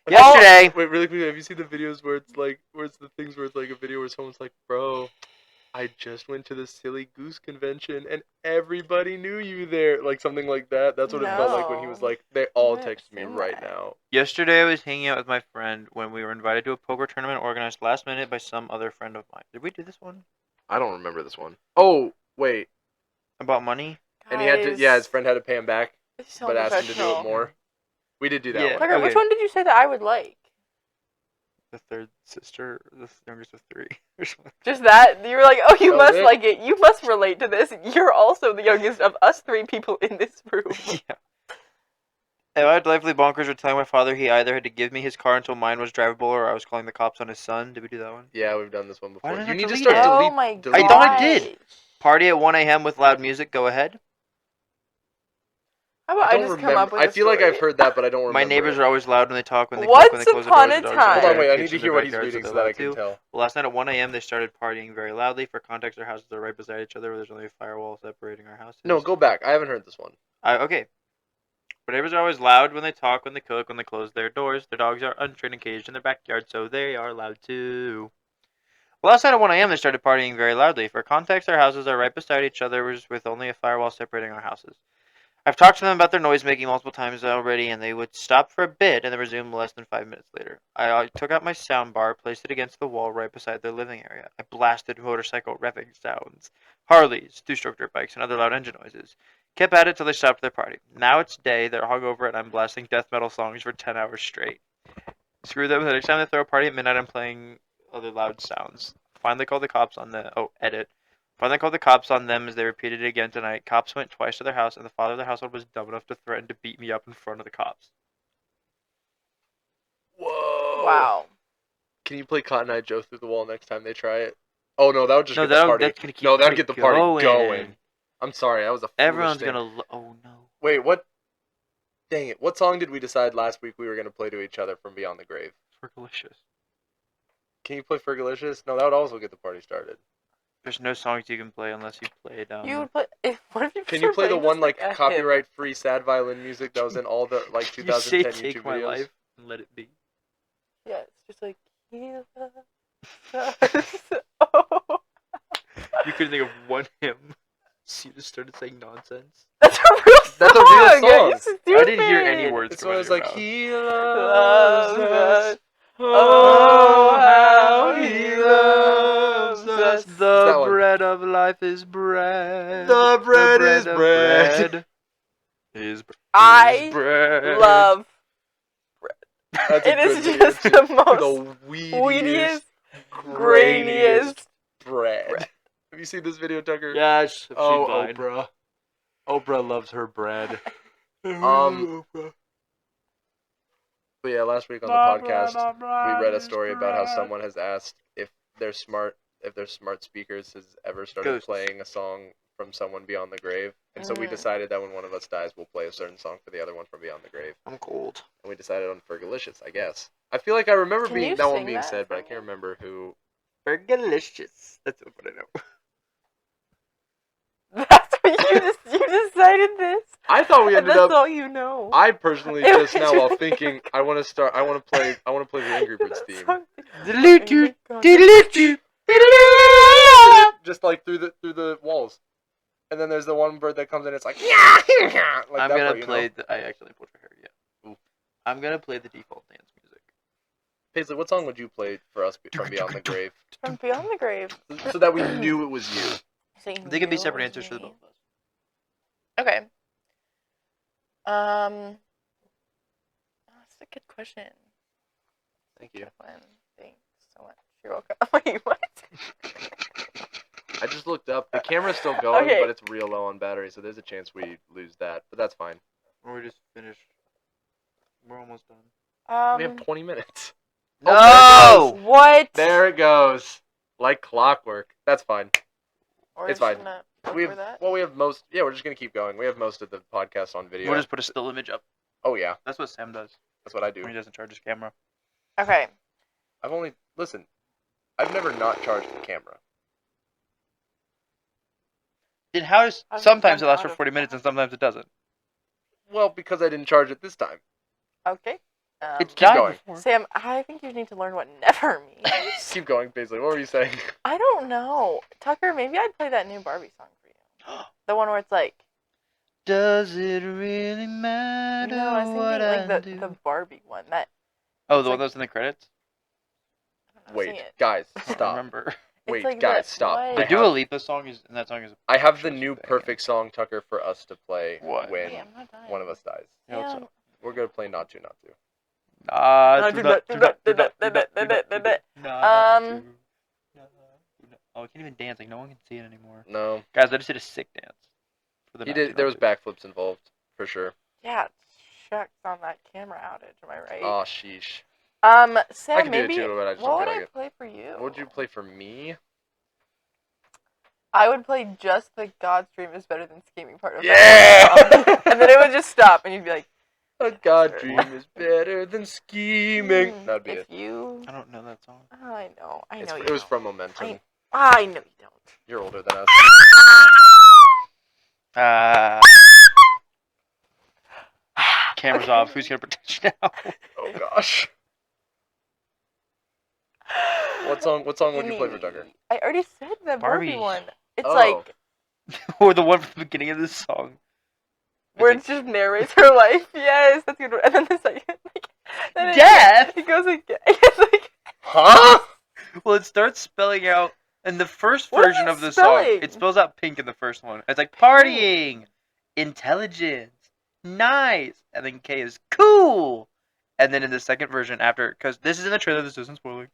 Yesterday. Wait, really quickly, have you seen the videos where it's the things where it's like a video where someone's like, bro, I just went to the Silly Goose convention and everybody knew you there. Like something like that. That's what it felt like when he was No. like, they all I haven't text me seen right that. now. Yesterday, I was hanging out with my friend when we were invited to a poker tournament organized last minute by some other friend of mine. Did we do this one? I don't remember this one. Oh, wait. About money? And he had to, yeah, his friend had to pay him back, It's so but asked him to do it professional. more. We did do that Yeah. one. Tucker, which Okay. one did you say that I would like? The third sister, the youngest of three, or something. Just that? You were like, oh, you That was must it? like it. You must relate to this. You're also the youngest of us three people in this room. Yeah. And I delightfully bonkers were telling my father he either had to give me his car until mine was drivable or I was calling the cops on his son. Did we do that one? Yeah, we've done this one before. Why did I You need to delete start it? Oh delete. my delete I thought I gosh. did. Party at 1 a.m. with loud music. Go ahead. How about I don't just remember. come up with I a feel like story? I've heard that, but I don't remember. My neighbors it. are always loud when they talk, when they Once cook, when they close upon the a doors. The dogs time. are Hold on, in wait. their I need to kitchen, hear their what he's backyards, reading they're so that I loud can too. tell. Well, last night at 1 a.m. they started partying very loudly. For context, our houses are right beside each other. Where there's only a firewall separating our houses. No, go back. I haven't heard this one. Okay. Our neighbors are always loud when they talk, when they cook, when they close their doors. Their dogs are untrained and caged in their backyard, so they are loud too. Well, last night at 1 a.m. they started partying very loudly. For context, our houses are right beside each other with only a firewall separating our houses. I've talked to them about their noise making multiple times already, and they would stop for a bit and then resume less than 5 minutes later. I took out my sound bar, placed it against the wall right beside their living area. I blasted motorcycle revving sounds, Harleys, two-stroke dirt bikes, and other loud engine noises. Kept at it till they stopped their party. Now it's day, they're hungover, and I'm blasting death metal songs for 10 hours straight. Screw them, the next time they throw a party at midnight, I'm playing other loud sounds. Finally called the cops on edit. Finally called the cops on them as they repeated it again tonight. Cops went twice to their house, and the father of the household was dumb enough to threaten to beat me up in front of the cops. Whoa. Wow. Can you play Cotton Eye Joe through the wall next time they try it? Oh no, that would just No, get the that'll- party. that's gonna keep No, that'd the get the party going. going. I'm sorry, that was a foolish Everyone's thing. oh no. Wait, what? Dang it! What song did we decide last week we were gonna play to each other from Beyond the Grave? Fergalicious. Can you play Fergalicious? No, that would also get the party started. There's no songs you can play unless you play You would play. What if you Can you start play the playing one just, like a hymn? copyright-free sad violin music that was in all the like You say 2010 "Take YouTube My videos? Life" and let it be. Yeah, it's just like he loves us. Oh. You couldn't think of one hymn. So you just started saying nonsense. That's a real song. That's a real Are song. you stupid? I didn't hear any words It's come one out of of those your like mouth. he Loves loves us. us. Oh, how he he loves loves us. us. It's The that one. bread of life is bread. The bread is of bread. Is I bread. love. That's a It is good video, just too. the most the weediest, grainiest bread. bread. Have you seen this video, Tucker? Yes. Oh, Oprah. Oprah loves her bread. But yeah, last week on the podcast, we read a story about how someone has asked if their smart speakers has ever started Ghosts. playing a song from someone beyond the grave. And so we decided that when one of us dies, we'll play a certain song for the other one from beyond the grave. I'm cold. And we decided on Fergalicious, I guess. I feel like I remember Can you that one sing being that said, but I for can't me? remember who. Fergalicious. That's what I know. That's what you decided this. I thought we And ended that's up. all you know. I personally It just was now while just- thinking I want to play the Angry Birds That theme. song- Delete Just like through the walls. And then there's the one bird that comes in, it's like, yeah, like I'm that gonna part, you play. know? I actually pulled your hair. Yeah. Ooh. I'm gonna play the default dance music. Paisley, what song would you play for us from Beyond the Grave? From Beyond the Grave. So that we knew it was you. So you They could be knew separate it answers was for the me? both of us. Okay. That's a good question. Thank you. Good one. Thanks so much. You're welcome. Wait, what? I just looked up. The camera's still going, Okay. but it's real low on battery, so there's a chance we lose that. But that's fine. Or we just finished. We're almost done. We have 20 minutes. No! What? There it goes. Like clockwork. That's fine. Or It's just fine. gonna look We for have, that? well, we have most. Yeah, we're just gonna keep going. We have most of the podcast on video. We'll just put a still image up. Oh yeah, That's what Sam does that's what I do. when he doesn't charge his camera. Okay. I've never not charged the camera. Then how does I've sometimes it done lasts out for of 40 minutes and battery. sometimes it doesn't? Well, because I didn't charge it this time. Okay. It's Keep died going. before. Sam, I think you need to learn what never means. Keep going, Paisley. What were you saying? I don't know. Tucker, maybe I'd play that new Barbie song for you. The one where it's like, Does it really matter no, I was what thinking I like do? the Barbie one. That Oh, it's the one like- that was in the credits? I don't know, sing Wait, it. guys, I don't stop. remember. Wait, like guys, the- stop. what? The I Dua have, Lipa song is, and that song is. I have the Just new banging. perfect song, Tucker, for us to play What? when Wait, I'm not dying. one of us dies. Yeah, what's Sam, up? We're gonna play Not To, Not To. Oh, I can't even dance. Like no one can see it anymore. No, Guys, I just did a sick dance. For the he not did. to, There not was to. backflips involved for sure. yeah, shucks on that camera outage. Am I right? Oh, sheesh. Sam, I could do it maybe. too, but I just what don't would feel I like it. play for you? What would you play for me? I would play just the God's Dream is better than scheming part of Yeah! that song. And then it would just stop, and you'd be like, A God dream is better than scheming. That'd be if it. you. I don't know that song. I know. I know. It was from Momentum. I know you don't. You're older than us. Camera's off. Who's gonna protect you now? Oh gosh. What song would you play for Tucker? I already said the Barbie Barbie. one. It's Oh. like Or the one from the beginning of this song. where It's it just narrates her life. Yes, that's a good. And then the second, like, then Death? It goes again. It's like Huh? Well, it starts spelling out in the first What is version it of the song. spelling? It spells out pink in the first one. It's like partying, intelligence, nice, and then K is cool. And then in the second version, after, because this is in the trailer, this isn't spoiling.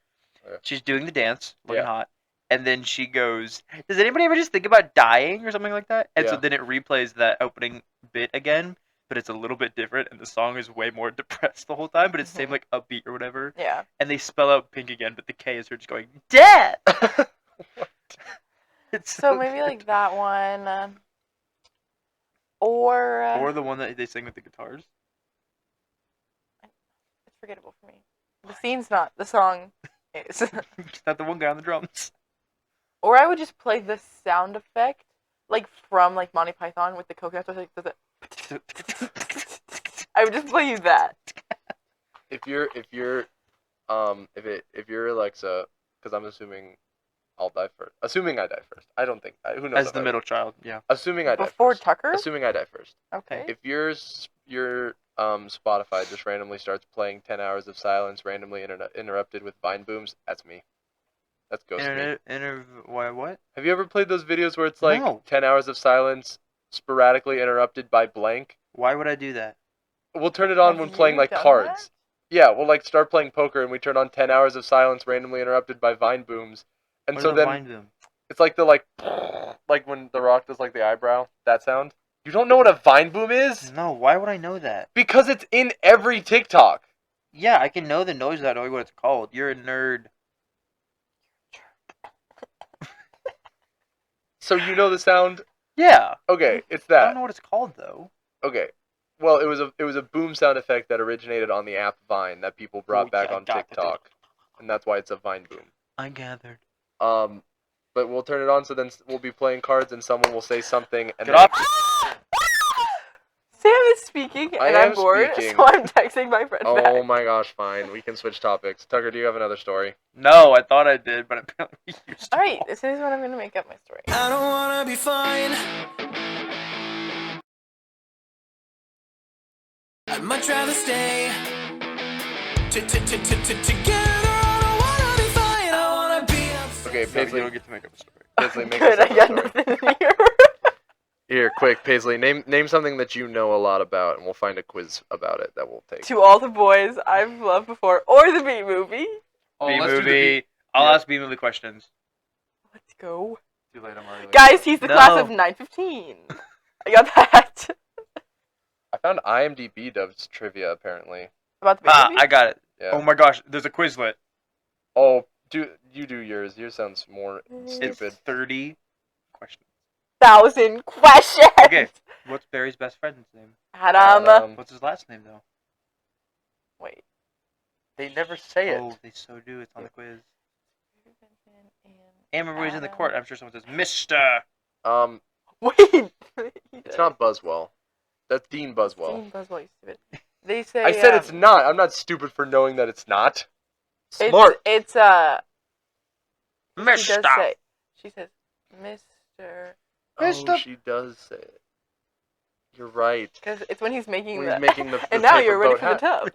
Yeah. She's doing the dance, looking Yeah. hot, and then she goes, "Does anybody ever just think about dying or something like that?" And so Yeah. then it replays that opening bit again, but it's a little bit different, and the song is way more depressed the whole time, but it's the same like upbeat or whatever. yeah. And they spell out pink again, but the K is her just going death. It's So maybe like that one, or the one that they sing with the guitars. it's forgettable for me. The scene's not the song. is. Just not the one guy on the drums. Or I would just play the sound effect, like from like Monty Python with the coconut. Like, does it? I would just play you that. If you're Alexa, because I'm assuming I'll die first. Assuming I die first. I don't think. Who knows? As if the I middle would. child, yeah. Assuming I die Before first. Tucker? Assuming I die first. Okay. If your Spotify just randomly starts playing 10 hours of silence, randomly interrupted with vine booms, that's me. That's ghost me. Why? What? Have you ever played those videos where it's like No. 10 hours of silence, sporadically interrupted by blank? Why would I do that? We'll turn it on Have when playing you like done cards. Yeah, we'll like start playing poker and we turn on 10 hours of silence randomly interrupted by vine booms. And What so is a then vine boom? it's like the like when The Rock does like the eyebrow, that sound. You don't know what a vine boom is? No, why would I know that? Because it's in every TikTok. Yeah, I can know the noise without knowing what it's called. You're a nerd. So you know the sound? Yeah. Okay, it's I don't that. know what it's called though. Okay. Well, it was a boom sound effect that originated on the app Vine that people brought Oh, back yeah, on got it. TikTok. And that's why it's a Vine boom. I gathered. But we'll turn it on so then we'll be playing cards and someone will say something and Get then off. Sam is speaking I and am I'm bored, speaking. so I'm texting my friend Oh back. my gosh, fine. We can switch topics. Tucker, do you have another story? No, I thought I did, but apparently you still. Alright, this is when I'm gonna make up my story. I don't wanna be fine. I'd much rather stay together. I don't wanna be fine. I wanna be outside. Okay, You Paisley, don't get to make up a story. Paisley, make Good, us I up a got story. nothing here. Here, quick, Paisley, name something that you know a lot about, and we'll find a quiz about it that we'll take. To all the boys I've loved before, or the B movie. B movie. I'll Yeah. ask B movie questions. Let's go. Too late, I'm already late. Guys, he's the class No. of 915. I got that. I found IMDb Dubs trivia apparently. About the B Ah, movie? I got it. Yeah. Oh my gosh, there's a Quizlet. Oh, you do yours. Yours sounds more It's stupid. 30 questions. 1,000 questions. Okay, what's Barry's best friend's name? Adam. What's his last name though? Wait. They never say it. Oh, they so do. It's on the quiz. And remember he's in the court. I'm sure someone says, Mister. Wait. It's not Buswell. That's Dean Buswell. Dean Buswell, you stupid. They say. I said it's not. I'm not stupid for knowing that it's not. It's, Smart. It's She Mister. does say. She says, Mr. Oh, she does say it. You're right. Because it's when he's making When the. he's making the and now paper you're ready boat for the hat.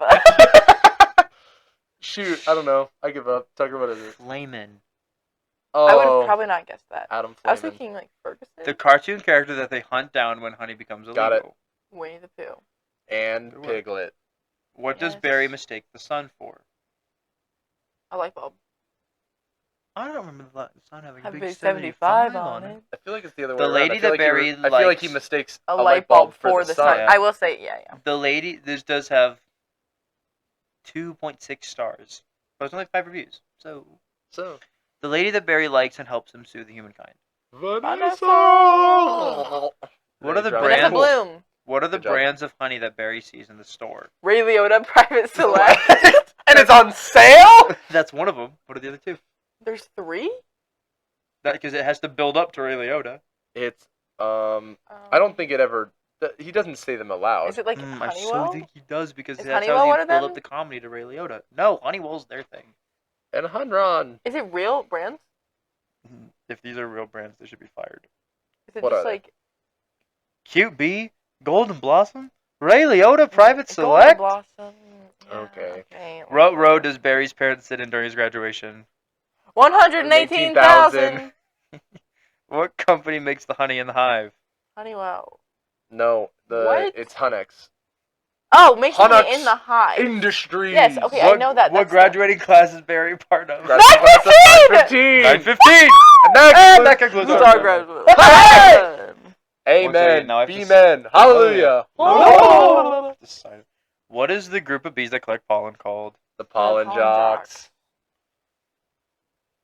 tub. Shoot, I don't know. I give up. Tucker, what is it? Flamin. Oh, I would have probably not guessed that. Adam I was Flamin. thinking like Ferguson. The cartoon character that they hunt down when honey becomes illegal. Got it. Winnie the Pooh. And Good work. Piglet. What does Yes. Barry mistake the sun for? A light bulb. I don't remember the sun having a Have big big 75 75 on it. I feel like it's the other The way around. lady I feel that like Barry I feel like he likes- mistakes A light bulb for the sun. Yeah. I will say, yeah. The lady, this does have 2.6 stars. But it's only 5 reviews. So, So, the lady that Barry likes and helps him soothe humankind. Vanessa. What are the Vanessa brands? Bloom. What are the Good job. brands of honey that Barry sees in the store? Ray Liotta Private Select. And it's on sale? That's one of them. What are the other two? There's 3? That because it has to build up to Ray Liotta. It's, I don't think it ever, he doesn't say them aloud. Is it like I Honeywell? so think he does because Is that's Honeywell how one they of build them? up the comedy to Ray Liotta. No, Honeywell's their thing. And Hunron. Is it real brands? If these are real brands, they should be fired. Is it What just are they? like Cute Bee, Golden Blossom, Ray Liotta Private Golden Select. Blossom? Yeah, Okay. What road does Barry's parents sit in during his graduation? 118,000. What company makes the honey in the hive? Honeywell. No, What? it's Hunex. Oh, making Hunnux it in the hive. Industries. Yes, okay, I know that. What That's graduating class is Barry part of? That's 9:15! 9:15. 9:15! And that And that concludes concludes Our our graduate. Hey! Once again, Amen. now I have to Be-men. Hallelujah. Oh. Just sign it. What is the group of bees that collect pollen called? The pollen pollen jocks. jocks.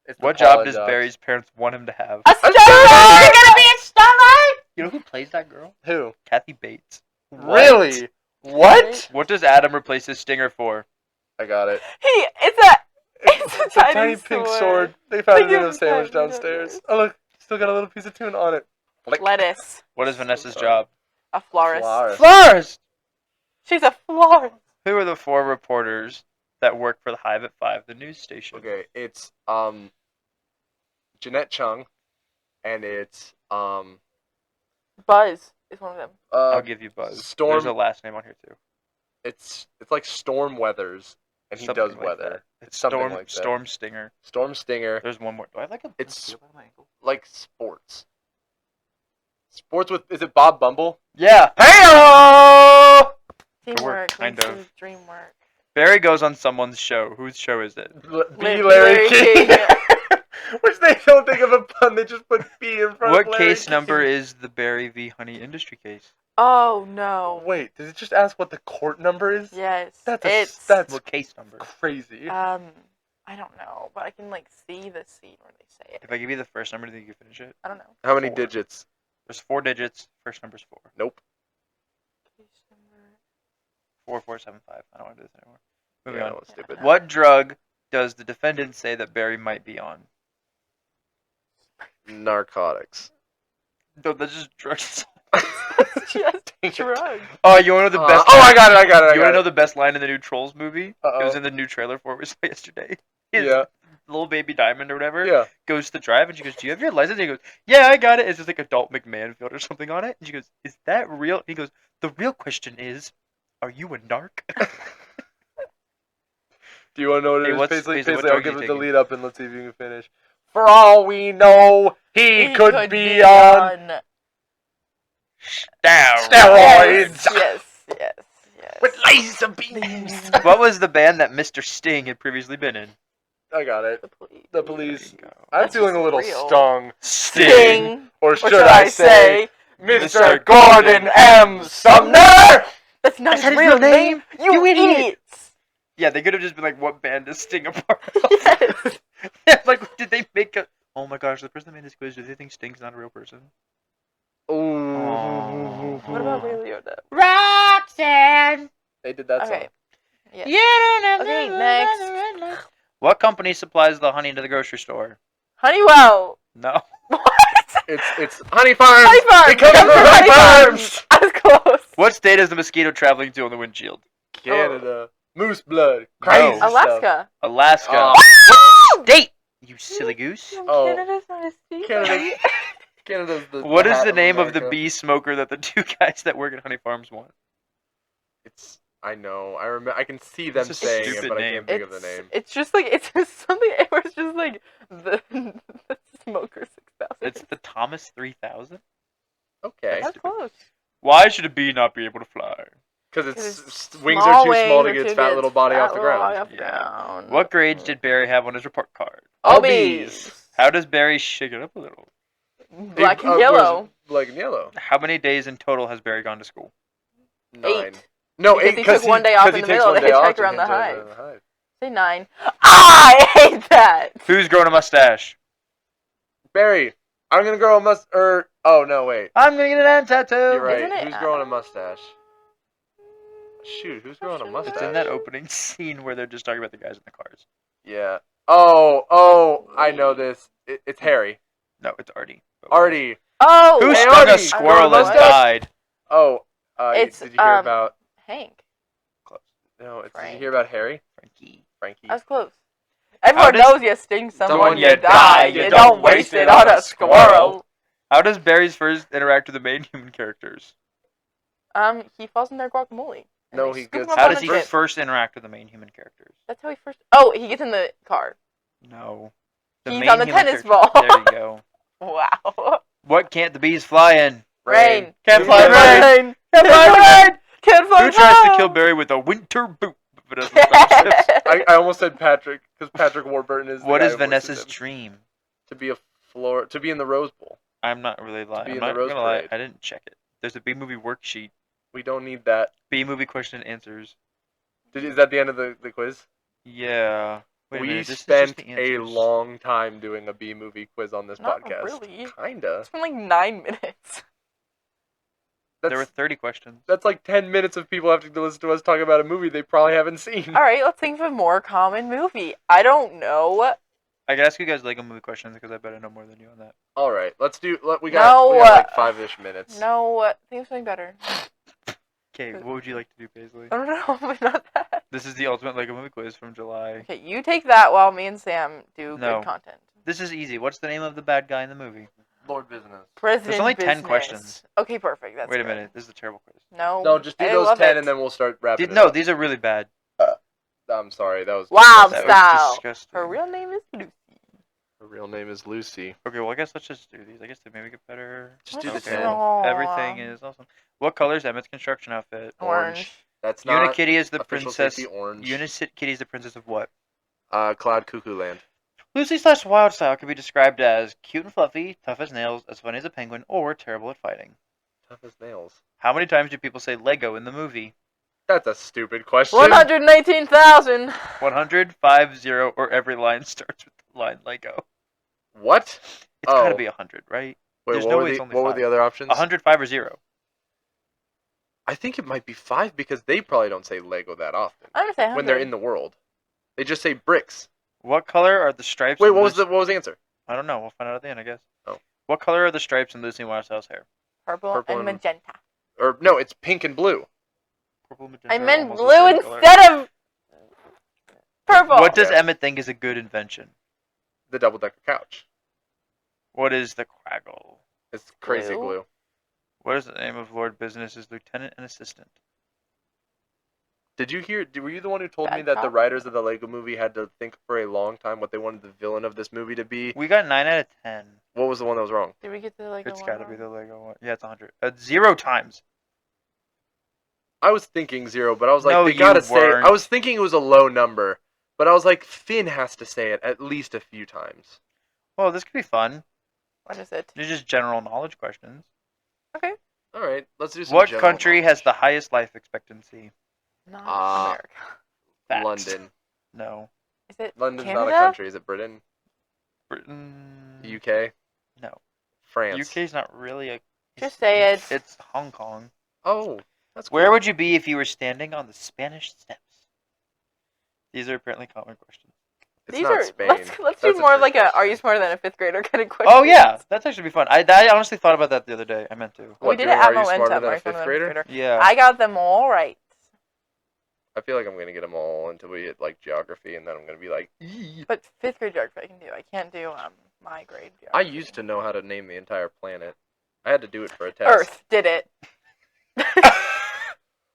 It's the What job pollen does jocks. Barry's parents want him to have? A starlight! You're gonna be a starlight! You know who plays that girl? Who? Kathy Bates. Really? What? What does Adam replace his stinger for? I got it. It's a It's a tiny pink sword. sword. They found They it in a give sandwich it tiny downstairs. donuts. Oh look, still got a little piece of tuna on it. Flick. Lettuce. What is Vanessa's sorry. job? A florist. Florist. Florist! She's a florist. Who are the 4 reporters that work for the Hive at 5, the news station? Okay, it's Jeanette Chung, and it's Buzz is one of them. I'll give you Buzz. Storm. There's a last name on here too. It's like Storm Weathers, and he Something does like weather. that. It's something Storm, like that. Storm Stinger. Storm Stinger. There's one more. Do I have like a? It's- a on my ankle? Like sports. Sports with, is it Bob Bumble? Yeah. Hey-o! Teamwork kind makes of. the dream work. Barry goes on someone's show. Whose show is it? B. Larry King. Which they don't think of a pun, they just put B in front What of Larry case King. number is the Barry v. Honey industry case? Oh no. Wait, did it just ask what the court number is? Yes. That's What case number? crazy. I don't know, but I can like see the scene where they say it. If I give you the first number, do you think you can finish it? I don't know. How many 4. digits? There's 4 digits. First number's 4. Nope. 4475. I don't want to do this anymore. Moving Yeah, on. that was stupid. What drug does the defendant say that Barry might be on? Narcotics. No, that's just drugs. Just drugs. Oh, you want to know the best? I got it. You want to know the best line in the new Trolls movie? It was Uh-oh. in the new trailer for it we saw yesterday. His Yeah. little baby Diamond or whatever Yeah. goes to drive, and she goes, "Do you have your license?" And he goes, "Yeah, I got it." It's just like Adult McMahonfield or something on it. And she goes, "Is that real?" He goes, "The real question is, are you a narc?" Do you want to know what Hey, it is? what's- Paisley, Paisley, what I'll drug give are it you the taking? lead up and let's see if you can finish. For all we know, he could be on Down. steroids Yes. with laser beams. What was the band that Mr. Sting had previously been in? I got it. The police. The police. There you go. I'm That's feeling a just little real. stung. Sting. Or Or should I say, Mr. Mr. Gordon M. Sumner? That's not Is that his real name. You You idiot. idiots. Yeah, they could have just been like, "What band does Sting a part of?" Yes. Like, did they make a? Oh my gosh, the person that made this quiz, do they think Sting's not a real person? Ooh. What about Ray Liotta? Roxanne. They did that song. Okay. Yes. Yeah. Okay, next. What company supplies the honey to the grocery store? Honeywell. No. What? It's Honey Farms. Honey Farms. It comes from Honey Farms. I was close. What state is the mosquito traveling to on the windshield? Canada. Moose blood. No. Crazy stuff. Alaska. Alaska. Oh. State. You silly goose. Oh. Canada's not a state. Canada. Canada's the. What is hat the name of the America. bee smoker that the 2 guys that work at Honey Farms want? It's. I know. I remember. I can see them It's a saying it, stupid but I name. can't think of the name. It's just like it's just something where it's just like the smoker 6000. It's the Thomas 3000. Okay. That's close. Why should a bee not be able to fly? Because its wings Small are too small to wings get or its too fat big, little body fat off the little ground. body off the Yeah. ground. What grades did Barry have on his report card? All Bees. How does Barry shake it up a little? Black and what is yellow. it? Black and yellow. How many days in total has Barry gone to school? 9. 8. No, Because 8 he took one day off in the takes middle one to day off hitchhike to around the hitchhike hive. around the hive. Say 9. I hate that. Who's growing a mustache? Barry, I'm gonna grow a oh no, wait. I'm gonna get an ant tattoo. You're right. Isn't it? Who's growing a mustache? Shoot, who's growing a mustache? It's in that opening scene where they're just talking about the guys in the cars. Yeah. Oh, I know this. It's Harry. No, it's Artie. Artie. Oh, Who Hey, stung Artie, a squirrel growing a and mustache? died? Oh, It's, did you hear about? Hank. Close. No, did you Frank. hear about Harry? Frankie. Frankie. I was close. Everyone does- knows you sting someone, Someone you you die. die, You you don't waste it on a squirrel. How does Barry's first interact with the main human characters? He falls in their guacamole. and No, they he scoop him gets- up How on does a he tip. first interact with the main human characters? That's how he first. Oh, he gets in the car. No. He's main on the human tennis character- ball. There you go. Wow. What can't the bees fly in? Rain. Can't fly in rain. Can't fly rain. Can't fly Who tries to rain. kill Barry with a winter boot? Vanessa Starship. I almost said Patrick because Patrick Warburton is. What the is guy who voices Vanessa's him. dream? To be in the Rose Bowl. I'm not really lying. be I'm in the not Rose gonna lie. Parade. I didn't check it. There's a B movie worksheet. We don't need that. B movie question and answers. Is that the end of the quiz? Yeah. Wait a We minute, this is spent just the a answers. long time doing a B movie quiz on this Not podcast. really. Kinda. It's been like 9 minutes. There were 30 questions. That's like 10 minutes of people having to listen to us talk about a movie they probably haven't seen. All right, let's think of a more common movie. I don't know. I can ask you guys Lego movie questions because I bet I know more than you on that. All right, let's do. We No, got like 5-ish minutes. No, think of something better. Okay, what would you like to do, Paisley? I don't know, but not that. This is the ultimate Lego movie quiz from July. Okay, you take that while me and Sam do No. good content. This is easy. What's the name of the bad guy in the movie? Lord Business. President only 10 business. questions. Okay, perfect. That's Wait a good. minute. This is a terrible quiz. No. No, just do I those love 10 it. and then we'll start wrapping it No, up. these are really bad. I'm sorry, that was Wow, That disgusting. was style. disgusting. Her real name is Lucy. Her real name is Lucy. Okay, well, I guess let's just do these. I guess they maybe get better. Just do the What's 10. wrong? Everything is awesome. What color is Emmett's construction outfit? Orange. That's not Unikitty is the official princess. safety orange. Unikitty is the princess of what? Cloud Cuckoo Land. Lucy/Wild Style can be described as cute and fluffy, tough as nails, as funny as a penguin, or terrible at fighting. Tough as nails. How many times do people say Lego in the movie? That's a stupid question. 118,000. 100, 5, 0, or every line starts with the line Lego. What? It's gotta be 100, right? Wait, There's what no were way the, it's only what were 5. the other options? 100, 5, or 0. I think it might be 5 because they probably don't say Lego that often I'm gonna say 100. when they're in the world. They just say bricks. What color are the stripes? Wait, in what was the answer? I don't know. We'll find out at the end, I guess. Oh. What color are the stripes in Lucy Wild Style's hair? Purple Purple and and- magenta. Or no, it's pink and blue. Purple, magenta, I meant almost the blue same color. instead of purple. What does Yeah. Emmett think is a good invention? The double-decker couch. What is the Quaggle? It's crazy Blue. glue. What is the name of Lord Business's lieutenant and assistant? Did you hear? Were you the one who told me Bad that the cop? writers of the Lego Movie had to think for a long time what they wanted the villain of this movie to be? We got 9 out of 10. What was the one that was wrong? Did we get the Lego It's one gotta wrong? be the Lego one. Yeah, it's 100. 0 times. I was thinking 0, but I was like, No, they you gotta say. weren't. I was thinking it was a low number, but I was like, Finn has to say it at least a few times. Well, this could be fun. What is it? They're just general knowledge questions. Okay. All right, let's do some. What general country has knowledge. the highest life expectancy? Not Ah. America. Facts. London? No. Is it London's Canada? not a country. Is it Britain? Britain. UK? No. France? UK's not really a. Just say it. It's Hong Kong. Oh, that's cool. Where would you be if you were standing on the Spanish steps? These are apparently common questions. It's These not are Spain. let's That's do more a of like trick a Are you question. smarter than a fifth grader kind of question. Oh yeah, that's actually be fun. I honestly thought about that the other day. I meant to. What, We did doing it at Are You Smarter Momentum. Than a Are you Fifth smarter than a Grader? Yeah. I got them all right. I feel like I'm gonna get them all until we hit like geography, and then I'm gonna be like, But fifth grade geography I can do. I can't do my grade geography. I used to know how to name the entire planet. I had to do it for a test. Earth did it.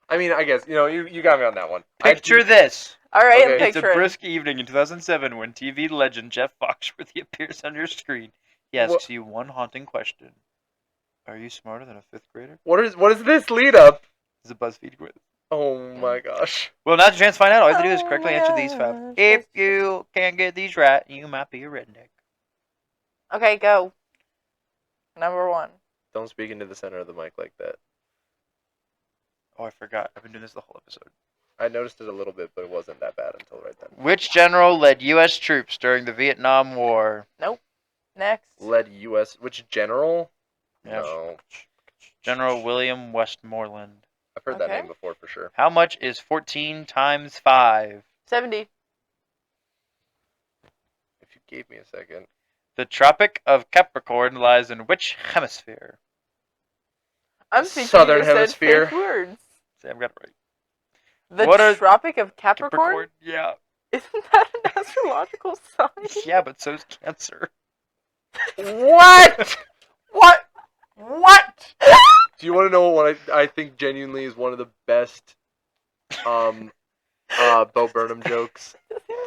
I mean, I guess you got me on that one. Picture this. All right, Okay. I'm It's a picturing. brisk evening in 2007 when TV legend Jeff Foxworthy appears on your screen. He asks you one haunting question. Are you smarter than a fifth grader? What is this lead up? It's a BuzzFeed quiz. Oh my gosh. Well, now the chance to find out. All you have to do is Oh correctly my answer these, gosh, Fab. If you can't get these right, you might be a redneck. Okay, go. Number 1. Don't speak into the center of the mic like that. Oh, I forgot. I've been doing this the whole episode. I noticed it a little bit, but it wasn't that bad until right then. Which general led U.S. troops during the Vietnam War? Next. Led U.S. Which general? Yeah. No. General William Westmoreland. I've heard that Okay. name before for sure. How much is 14 times 5? 70. If you gave me a second. The Tropic of Capricorn lies in which hemisphere? I'm thinking Southern you said Hemisphere. fake words. Sam got it right. The What are- Tropic of Capricorn? Yeah. Isn't that an astrological sign? Yeah, but so's Cancer. What? What? What? Do you want to know what I think genuinely is one of the best Bo Burnham jokes?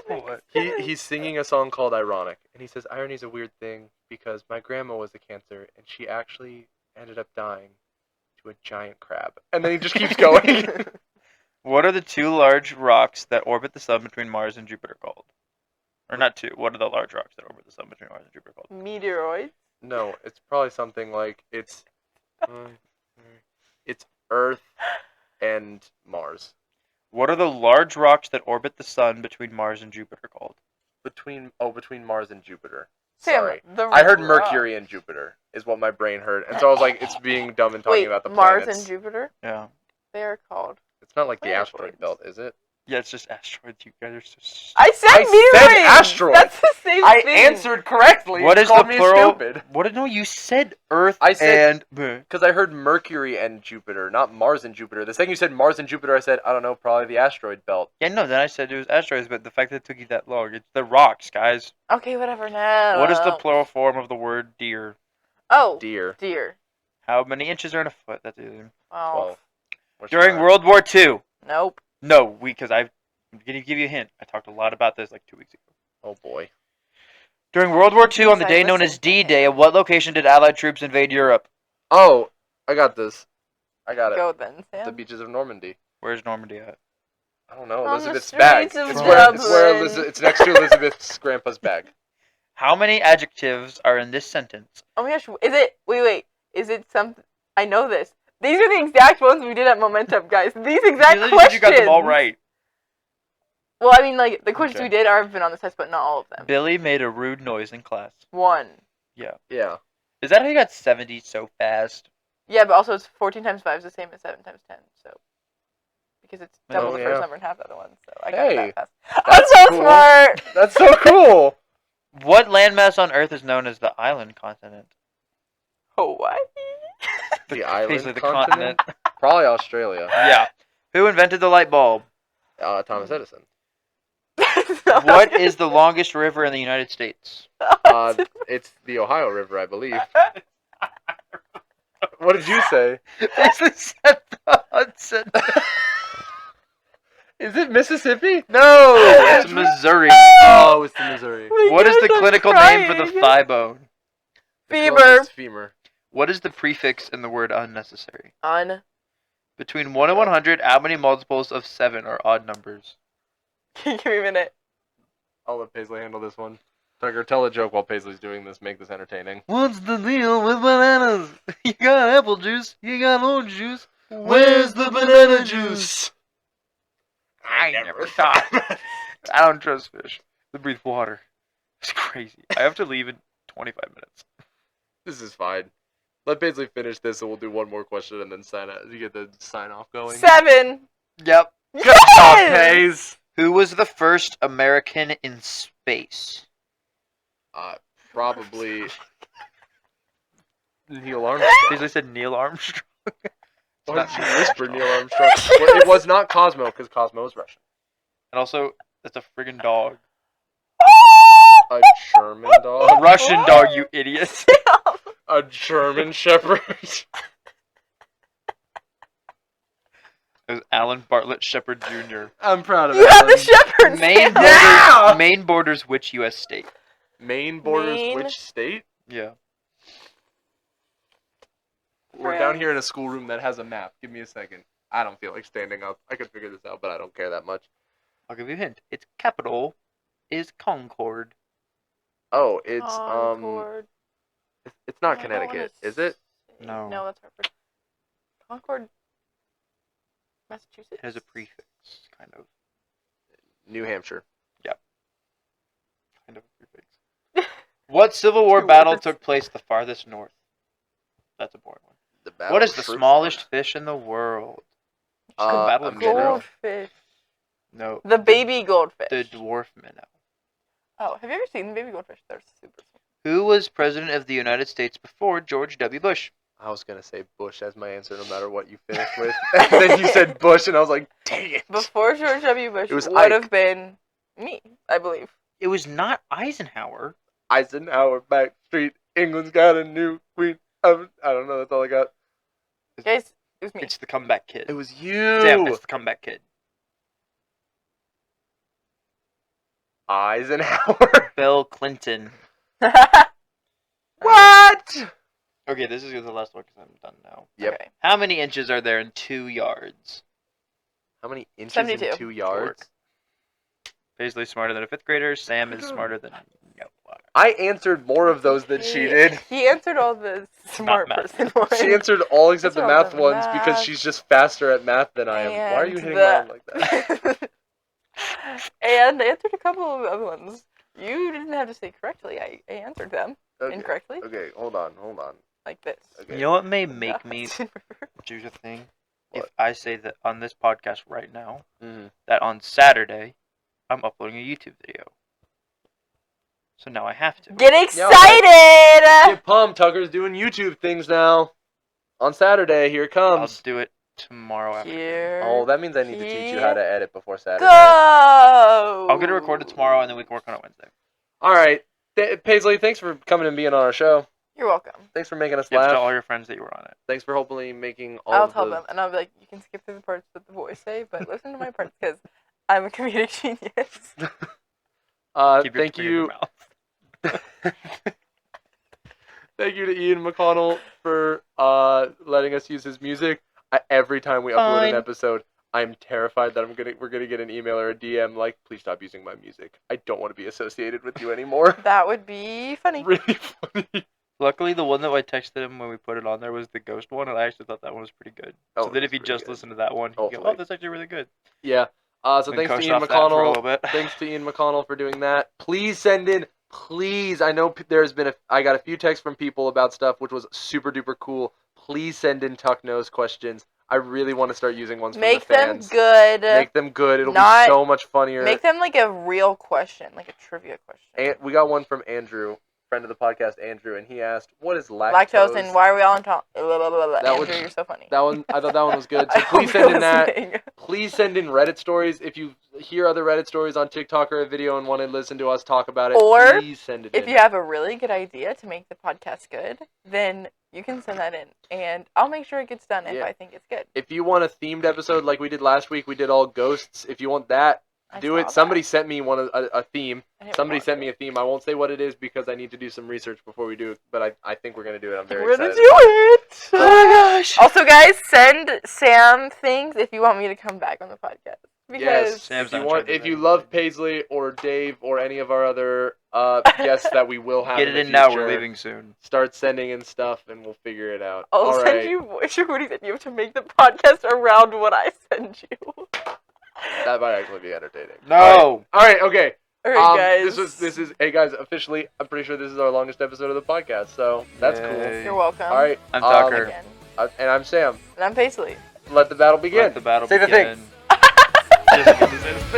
What? He's singing a song called Ironic, and he says irony's a weird thing because my grandma was a Cancer and she actually ended up dying to a giant crab. And then he just keeps going. What are the two large rocks that orbit the sun between Mars and Jupiter called? Or not two. What are the large rocks that orbit the sun between Mars and Jupiter called? Meteoroids. No, it's probably something like it's Earth and Mars. What are the large rocks that orbit the sun between Mars and Jupiter called? Between Mars and Jupiter. Sam, Sorry. the I heard rock. Mercury and Jupiter is what my brain heard, and so I was like, it's being dumb and talking Wait, about the Mars planets. and Jupiter? Yeah. They are called. It's not like the Planetoids. asteroid belt, is it? Yeah, it's just asteroids. You guys are so stupid. I said I meteoroids! said asteroid. That's the same I thing. answered correctly. What You is the called me plural? stupid. What? No, you said Earth I said- and. Because I heard Mercury and Jupiter, not Mars and Jupiter. The second you said Mars and Jupiter, I said, I don't know, probably the asteroid belt. Yeah, no. Then I said it was asteroids, but the fact that it took you that long, it's the rocks, guys. Okay, whatever now. What is the plural form of the word deer? Oh, Deer. deer. How many inches are in a foot? That's easy. Oh, 12. What's During that? World War II. nope. No, because I'm going to give you a hint. I talked a lot about this like 2 weeks ago. Oh boy. During World War II, on the Yes, I day known as listened to D-Day, him. at what location did Allied troops invade Europe? Oh, I got this. I got it. Go then, The Sam. beaches of Normandy. Where's Normandy at? I don't know. On the Elizabeth's bag. streets of It's where Dublin. it's next to Elizabeth's grandpa's bag. How many adjectives are in this sentence? Oh my gosh, is it? Wait. Is it something? I know this. These are the exact ones we did at Momentum, guys. These exact You said questions. you got them all right. Well, I mean, like, the questions Okay. we did have been on the test, but not all of them. Billy made a rude noise in class. One. Yeah. Is that how you got 70 so fast? Yeah, but also it's 14 times 5 is the same as 7 times 10, so. Because it's double Oh, the yeah. first number and half the other one, so I got Hey, it that fast. I'm that's so cool. smart! That's so cool. What landmass on Earth is known as the island continent? Hawaii? The island Basically the continent? Probably Australia. Yeah. Who invented the light bulb? Thomas Edison. What is the longest river in the United States? It's the Ohio River, I believe. What did you say? Basically said the Hudson. Is it Mississippi? No, it's Missouri. Oh, it's the Missouri. What is the clinical name for the thigh bone? Femur. Femur. What is the prefix in the word unnecessary? On. Between 1 and 100, how many multiples of 7 are odd numbers? Can you give me a minute? I'll let Paisley handle this one. Tucker, tell a joke while Paisley's doing this. Make this entertaining. What's the deal with bananas? You got apple juice, you got orange juice. Where's the banana juice? I never thought. I don't trust fish. They breathe water. It's crazy. I have to leave in 25 minutes. This is fine. Let Paisley finish this, and we'll do one more question and then sign out. You get the sign off going. 7. Yep. Good job, Yes! Paige. Who was the first American in space? Probably Neil Armstrong. Because they said Neil Armstrong. Why did you whisper Neil Armstrong? Well, it was not Cosmo, because Cosmo is Russian. And also, that's a friggin' dog. A German dog? A Russian dog, you idiot. A German Shepherd? It was Alan Bartlett Shepherd Jr. I'm proud of You it. have the shepherd. Maine Sam. Yeah! Maine borders which U.S. state? Maine borders Maine? which state? Yeah. We're down here in a schoolroom that has a map. Give me a second. I don't feel like standing up. I could figure this out, but I don't care that much. I'll give you a hint. Its capital is Concord. Oh, it's Concord. it's not I don't Connecticut, wanna is it? say- No. No, that's Hartford. Concord, Massachusetts. It has a prefix, kind of. New Hampshire. Kind of a prefix. What Civil War Two battle words. took place the farthest north? That's a boring one. The Battle What is of the Fruitford. smallest fish in the world? Battle a of minnow. Goldfish. No. The baby goldfish. The dwarf minnow. Oh, have you ever seen the baby goldfish? They're super small. Who was president of the United States before George W. Bush? I was gonna say Bush as my answer, no matter what you finished with. And then you said Bush, and I was like, dang it. Before George W. Bush It was would Ike. have been me, I believe. It was not Eisenhower. Eisenhower, Backstreet, England's got a new queen. I don't know. That's all I got. Guys, it was me. It's the comeback kid. It was you. Damn, it's the comeback kid. Eisenhower. Bill Clinton. What? Okay, this is the last one because I'm done now. Yep. Okay. How many inches are there in 2 yards? How many inches 72. in 2 yards? Paisley smarter than a 5th grader. Sam is smarter than no one. I answered more of those than she did. He answered all the smart math. person ones. She answered all except the That's all math the ones because math. she's just faster at math than I am. Why are you hitting my arm like that? And I answered a couple of other ones. You didn't have to say correctly. I answered them incorrectly. Okay, hold on. Like this. Okay. You know what may make me Not- do the thing? What? If I say that on this podcast right now, Mm-hmm. that on Saturday, I'm uploading a YouTube video. So now I have to. Get excited! Get pumped. Tucker's doing YouTube things now. On Saturday, here it I'll comes. do it tomorrow afternoon. Here. Oh, that means I need to teach you how to edit before Saturday. Go! I'll get it recorded tomorrow, and then we can work on it Wednesday. All right. Paisley, thanks for coming and being on our show. You're welcome. Thanks for making us You have to laugh. tell all your friends that you were on it. Thanks for hopefully making all I'll of tell the... them, and I'll be like, you can skip through the parts that the boys say, but listen to my parts because I'm a comedic genius. Keep your Thank finger in your you. mouth. Thank you to Ian McConnell for letting us use his music. Every time we upload Fine. an episode, I'm terrified that we're gonna get an email or a DM like, please stop using my music. I don't want to be associated with you anymore. That would be funny. Really funny. Luckily, the one that I texted him when we put it on there was the ghost one, and I actually thought that one was pretty good. Oh, So that it if was he pretty just good. listened to that one, he'd go, Hopefully. oh, that's actually really good. Yeah. So We thanks to coached Ian off that for a McConnell. little bit. Thanks to Ian McConnell for doing that. Please send in. Please, I know there's been I got a few texts from people about stuff, which was super duper cool. Please send in Tuck Nose questions. I really want to start using ones Make from the them fans. good. Make them good. It'll Not- be so much funnier. Make them like a real question, like a trivia question. And we got one from Andrew, friend of the podcast, Andrew, and he asked, "What is Lactose and why are we all on top? That Andrew, was- you're so funny. That one, I thought that one was good. So I please hope you're send in that. listening. Please send in Reddit stories if you hear other Reddit stories on TikTok or a video and want to listen to us talk about it. Or please send it If in. you have a really good idea to make the podcast good, then you can send that in, and I'll make sure it gets done if Yeah. I think it's good. If you want a themed episode like we did last week, we did all ghosts. If you want that, I do saw it. Somebody that, sent me a theme. and it was Somebody sent awesome. me a theme. I won't say what it is because I need to do some research before we do it. But I think we're gonna do it. I'm very We're gonna excited. do it. Oh my gosh! Also, guys, send Sam things if you want me to come back on the podcast. Because Yes, Sam's if you not want, trying if to you do love that. Paisley or Dave or any of our other guests that we will have Get in it the in now, future, we're leaving soon. start sending in stuff and we'll figure it out. I'll All send right, you voice recordings and you have to make the podcast around what I send you. that might actually be entertaining. No! All right, okay. Alright, guys. This is hey guys, officially, I'm pretty sure this is our longest episode of the podcast, so that's cool. Yay. You're welcome. All right, I'm Tucker. Again. And I'm Sam. And I'm Paisley. Let the battle begin. Let the battle Say the begin. thing. Just-